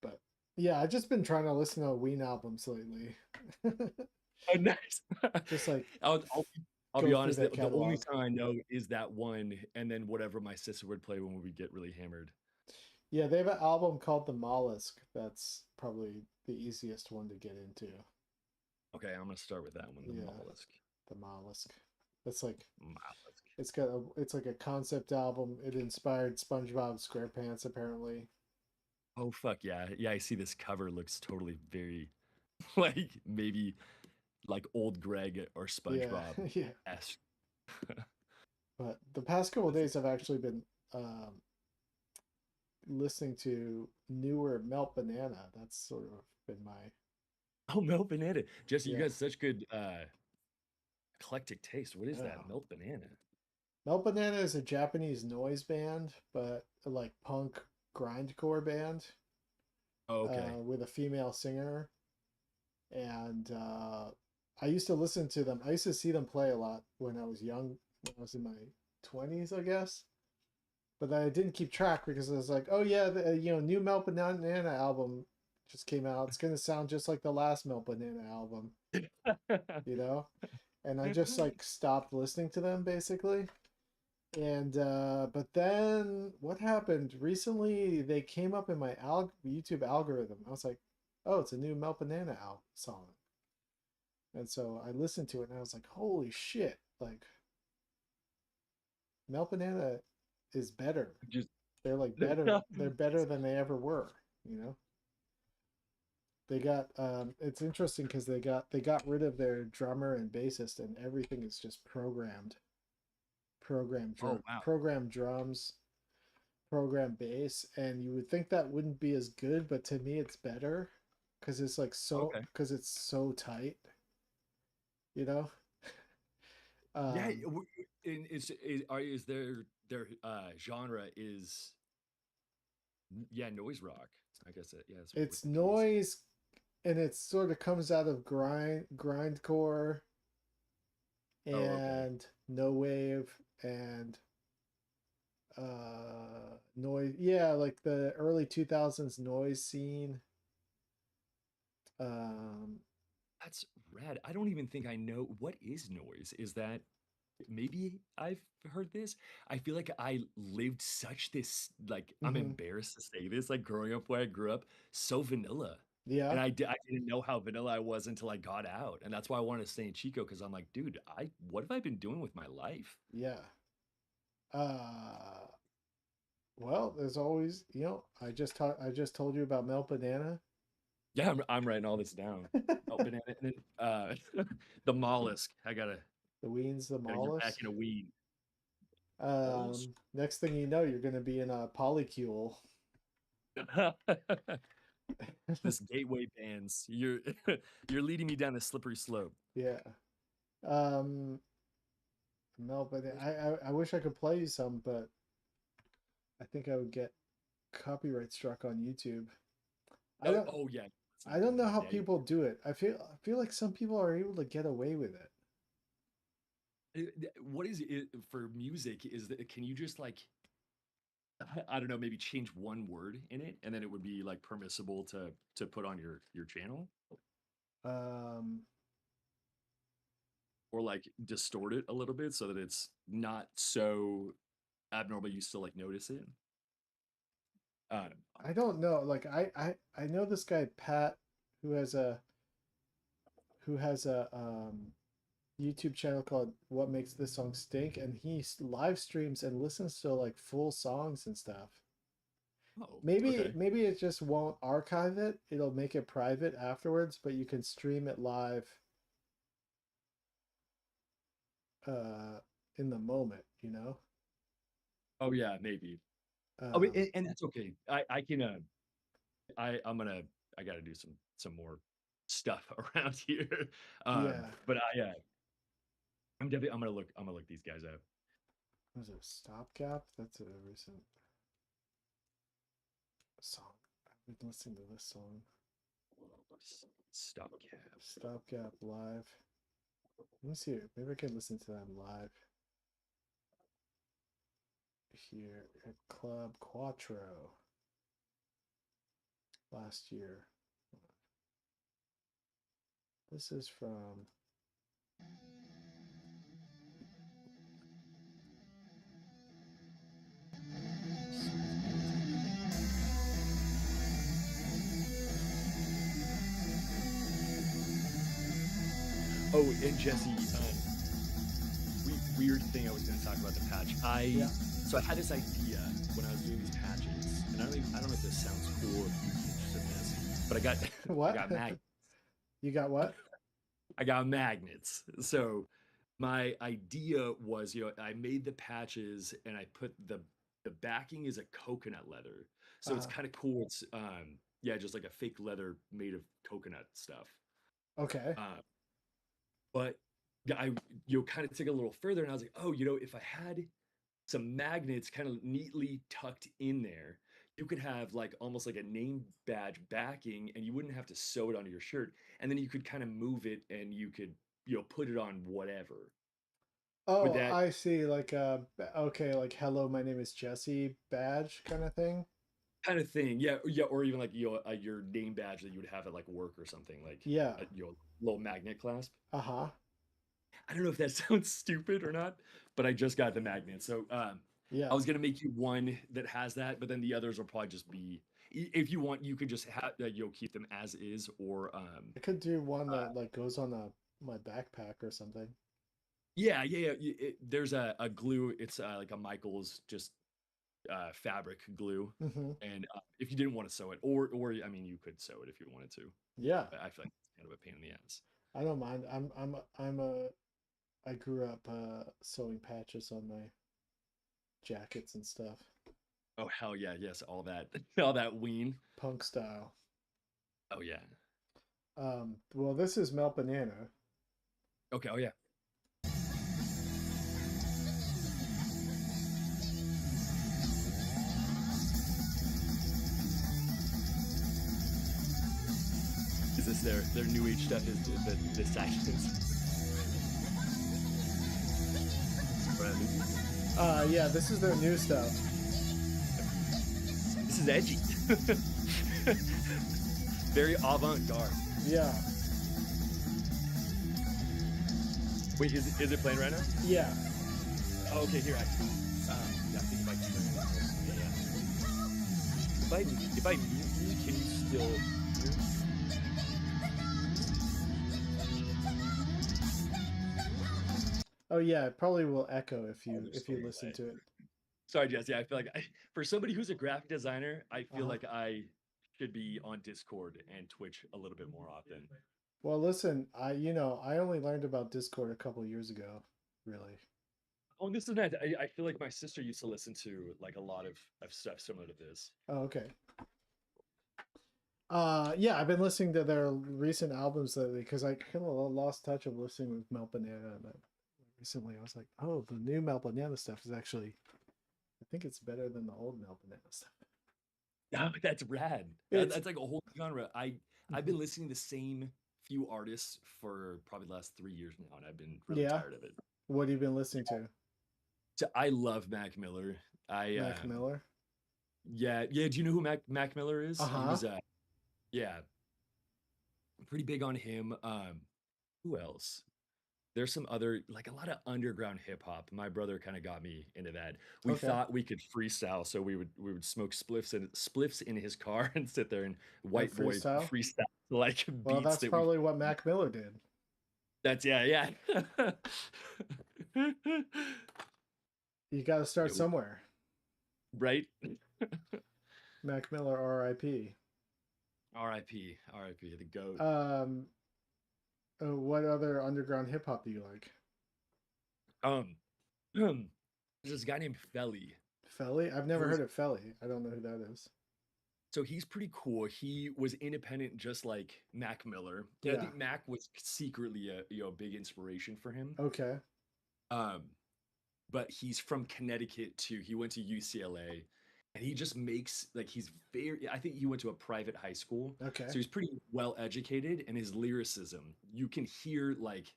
But yeah, I've just been trying to listen to Ween albums lately. Oh, nice. Just like I'll, I'll I'll be go through honest. their The only catalog. song I know is that one, and then whatever my sister would play when we get really hammered. Yeah, they have an album called The Mollusk. That's probably the easiest one to get into. Okay, I'm gonna start with that one, the Yeah, mollusk. The Mollusk. That's like Mollusk. it's like a concept album. It inspired SpongeBob SquarePants apparently. Oh fuck yeah, yeah. I see this cover looks totally very like maybe like old Greg or Yeah, SpongeBob yeah. esque. But the past couple of days, I've actually been listening to newer Melt Banana. That's sort of been my Oh, Melt Banana. Jesse, you yeah. got such good eclectic taste. What is Yeah. that? Melt Banana. Melt Banana is a Japanese noise band, but like punk grindcore band Oh, okay. with a female singer. And I used to listen to them. I used to see them play a lot when I was young, when I was in my 20s, I guess. But I didn't keep track because I was like, oh yeah, new Melt Banana album just came out. It's gonna sound just like the last Melt Banana album, you know? And I just like stopped listening to them basically. And but then what happened recently? They came up in my YouTube algorithm. I was like, oh, it's a new Melt Banana song. And so I listened to it and I was like, holy shit! Like Melt Banana is better. Just They're like better. They're better than they ever were. You know. They got it's interesting because they got rid of their drummer and bassist and everything is just oh wow. programmed drums, program bass, and you would think that wouldn't be as good, but to me it's better because Okay. it's so tight, you know. Yeah. um Is their genre is yeah noise rock? I guess yeah, that's what it's Wikipedia said. noise and it sort of comes out of grindcore Oh, okay. and no wave and noise, yeah, like the early 2000s noise scene. um That's rad. I don't even think I know what is noise. Is that maybe I've heard this? I feel like I lived such this like I'm mhm. embarrassed to say this, like growing up where I grew up, so vanilla. And Yeah, I didn't know how vanilla I was until I got out. And that's why I wanted to stay in Chico because I'm like, dude, I what have I been doing with my life? yeah. uh well, there's always, I just told you about Melt Banana. Yeah, I'm writing all this down. Oh, banana and then the mollusk. The Weens, the Gotta get back Mollusk. in a weed. Next thing you know, you're going to be in a polycule. This gateway bands. You're leading me down a slippery slope. Yeah. Um, no, but I wish I could play you some, but I think I would get copyright struck on YouTube. I Oh, don't oh yeah. I don't know how Yeah, people do it. I feel like some people are able to get away with it. what is it for music? Is that can you just like I don't know, maybe change one word in it, and then it would be like permissible to put on your channel, Um, or like distort it a little bit so that it's not so abnormal you still like notice it. Uh, I don't know. Like I know this guy Pat who has a YouTube channel called What Makes This Song Stink, and he live streams and listens to like full songs and stuff. oh, Maybe okay. maybe it just won't archive it. It'll make it private afterwards, but you can stream it live uh in the moment, you know? Oh yeah, maybe. Oh, Um and that's okay. I can I'm gonna I gotta do some more stuff around here. yeah. But I'm gonna look these guys up. Was it Stopgap? That's a recent song. I've been listening to this song. Stopgap. Stopgap live. Let me see. Maybe I can listen to them live here at Club Quattro last year. This is from. Oh, and Jesse, weird thing I was going to talk about the patch. Yeah. So I had this idea when I was doing these patches, and I don't know if this sounds cool if you'd be interested in this, but I What? got You got what? I got magnets. So my idea was, I made the patches and I put the backing is a coconut leather, so it's Uh, kind of cool. It's yeah, just like a fake leather made of coconut stuff. okay. Uh, but yeah, kind of took it a little further, and I was like, oh, if I had some magnets kind of neatly tucked in there, you could have like almost like a name badge backing, and you wouldn't have to sew it onto your shirt, and then you could kind of move it, and you could put it on whatever. Would Oh, that I see. Like okay, like hello, my name is Jesse badge kind of thing. kind of thing, yeah, yeah, or even like your name badge that you would have at like work or something, like Yeah. little magnet clasp. Uh-huh. I don't know if that sounds stupid or not, but I just got the magnet. So I Yeah. was gonna make you one that has that, but then the others will probably just be if you want, you could just have you'll keep them as is, or I could do one uh that like goes on my backpack or something. yeah, yeah, yeah. There's a glue. It's like a Michaels just fabric glue, Mm-hmm. and if you didn't want to sew it, or I mean, you could sew it if you wanted to. Yeah. But I feel like it's kind of a pain in the ass. I don't mind. I grew up sewing patches on my jackets and stuff. Oh hell yeah, yes, all that, all that ween. Punk style. Oh yeah. Well, this is Melt Banana. Okay. Oh yeah. Is this their new age stuff? Is the sections? Yeah, this is their new stuff. This is edgy. Very avant-garde. Yeah. Wait, is it playing right now? Yeah. Oh, okay, here. Yeah, I think if I turn it, yeah. If I mute you, can you still hear? Oh yeah, it probably will echo if Oh, you there's if you still listen delay. to it. Sorry, Jesse. I feel like for somebody who's a graphic designer, I feel Uh-huh. like I should be on Discord and Twitch a little bit more often. Well, listen, I only learned about Discord a couple years ago, really. Oh, and this is nice. I feel like my sister used to listen to like a lot of stuff similar to this. Oh, okay. Yeah, I've been listening to their recent albums lately because I kind of lost touch of listening with Mel Banana. And recently, I was like, oh, the new Mel Banana stuff is actually, I think it's better than the old Mel Banana stuff. Oh, that's rad. It's That's like a whole genre. I've been listening to the same few artists for probably the last 3 years now, and I've been really Yeah. tired of it. What have you been listening to? So I love Mac Miller. Mac Miller. Yeah. Do you know who Mac Miller is? He Uh-huh. was yeah, pretty big on him. Who else? There's some other, like a lot of underground hip hop. My brother kind of got me into that. We Okay. thought we could freestyle, so we would smoke spliffs in his car and sit there and white boy freestyle? freestyle like Well, beats that's that we. probably what Mac Miller did. That's yeah. You got to start Yeah, somewhere. right? Mac Miller, R.I.P. R.I.P. R.I.P. The goat. What other underground hip hop do you like? There's this guy named Felly. Felly? I've never Who's- heard of Felly. I don't know who that is. So he's pretty cool. He was independent, just like Mac Miller. And I Yeah. think Mac was secretly a big inspiration for him. Okay. But he's from Connecticut too. He went to UCLA, and he just makes like he's very. I think he went to a private high school, Okay. so he's pretty well educated. And his lyricism, you can hear like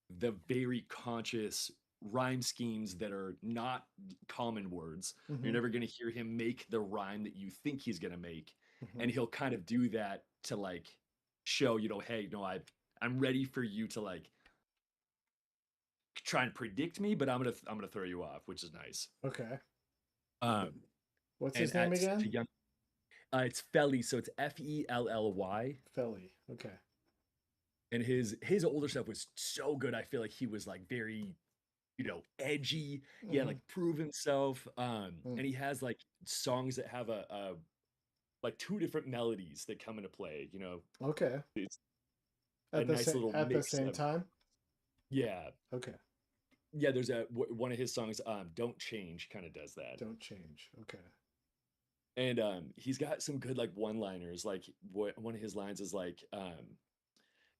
the very conscious rhyme schemes that are not common words. Mhm. You're never going to hear him make the rhyme that you think he's going to make, Mhm. and he'll kind of do that to like show, hey, no, I'm ready for you to like try and predict me, but I'm gonna throw you off, which is nice. Okay. What's his name again? It's Felly, so it's Felly. Felly. Okay. And his older stuff was so good. I feel like he was like very, edgy. Yeah, like prove himself. And he has like songs that have a like two different melodies that come into play. Okay. It's At the same time. Yeah. Okay. Yeah, there's one of his songs, "Don't Change," kind of does that. Don't change. Okay. And he's got some good like one-liners. Like one of his lines is like,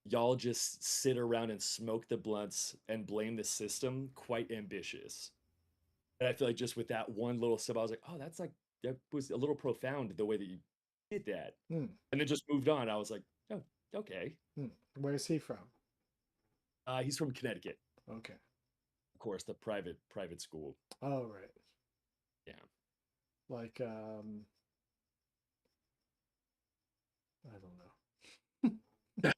"Y'all just sit around and smoke the blunts and blame the system. Quite ambitious." And I feel like just with that one little sip, I was like, "Oh, that was a little profound the way that you did that." And then just moved on. I was like, "Oh, okay." Where's he from? He's from Connecticut. Okay. Of course, the private school. Oh, right. Yeah. Like, I don't know.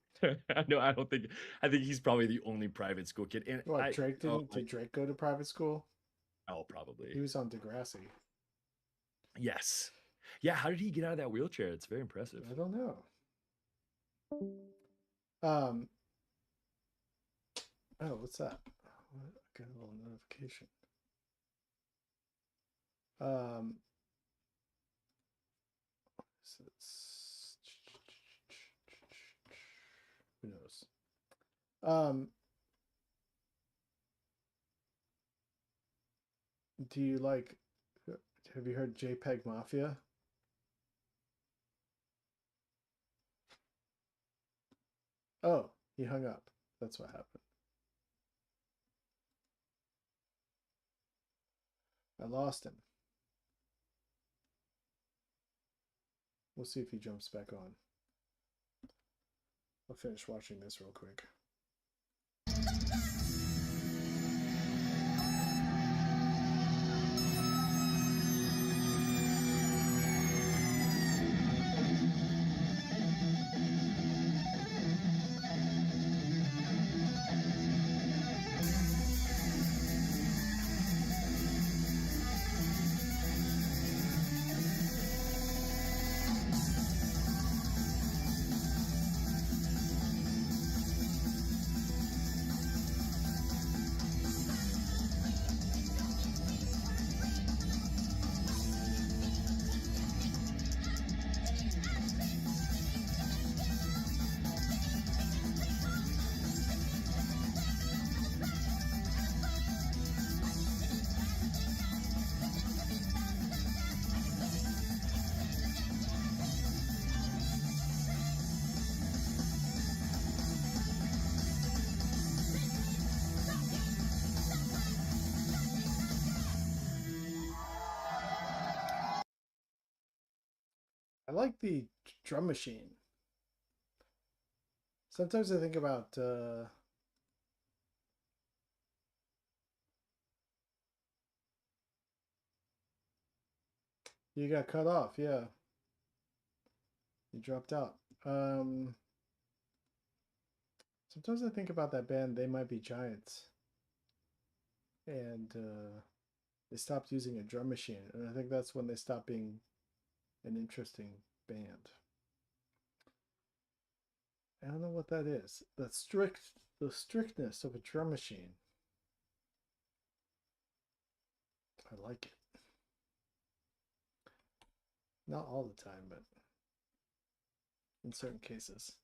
No, I don't think. I think he's probably the only private school kid. And what, Drake didn't? Did Drake go to private school? Oh, probably. He was on Degrassi. Yes. Yeah. How did he get out of that wheelchair? It's very impressive. I don't know. Oh, what's that? I got a little notification. Who knows? Do you like? Have you heard JPEG Mafia? Oh, he hung up. That's what happened. I lost him. We'll see if he jumps back on. I'll finish watching this real quick. like the drum machine. Sometimes I think about you got cut off, yeah. You dropped out. Sometimes I think about that band, They Might Be Giants. And they stopped using a drum machine. And I think that's when they stopped being an interesting band. I don't know what that is. The strictness of a drum machine. I like it. Not all the time, but in certain cases.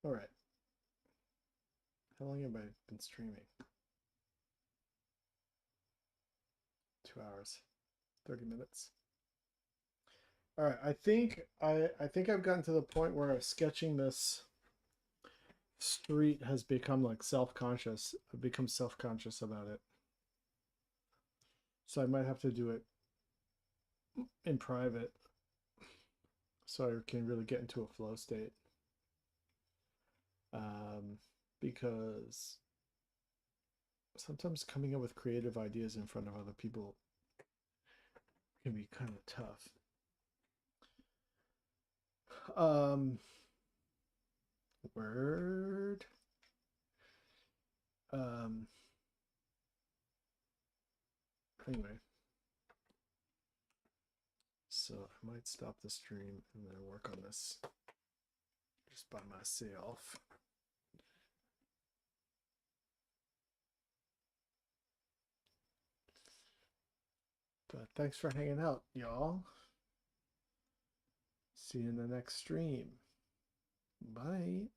All right. How long have I been streaming? 2 hours, 30 minutes. All right, I think I've gotten to the point where sketching this street has become like self-conscious. I've become self-conscious about it. So I might have to do it in private so I can really get into a flow state. Because sometimes coming up with creative ideas in front of other people can be kind of tough. Word. Anyway, so I might stop the stream and then work on this just by myself. But thanks for hanging out, y'all. See you in the next stream. Bye.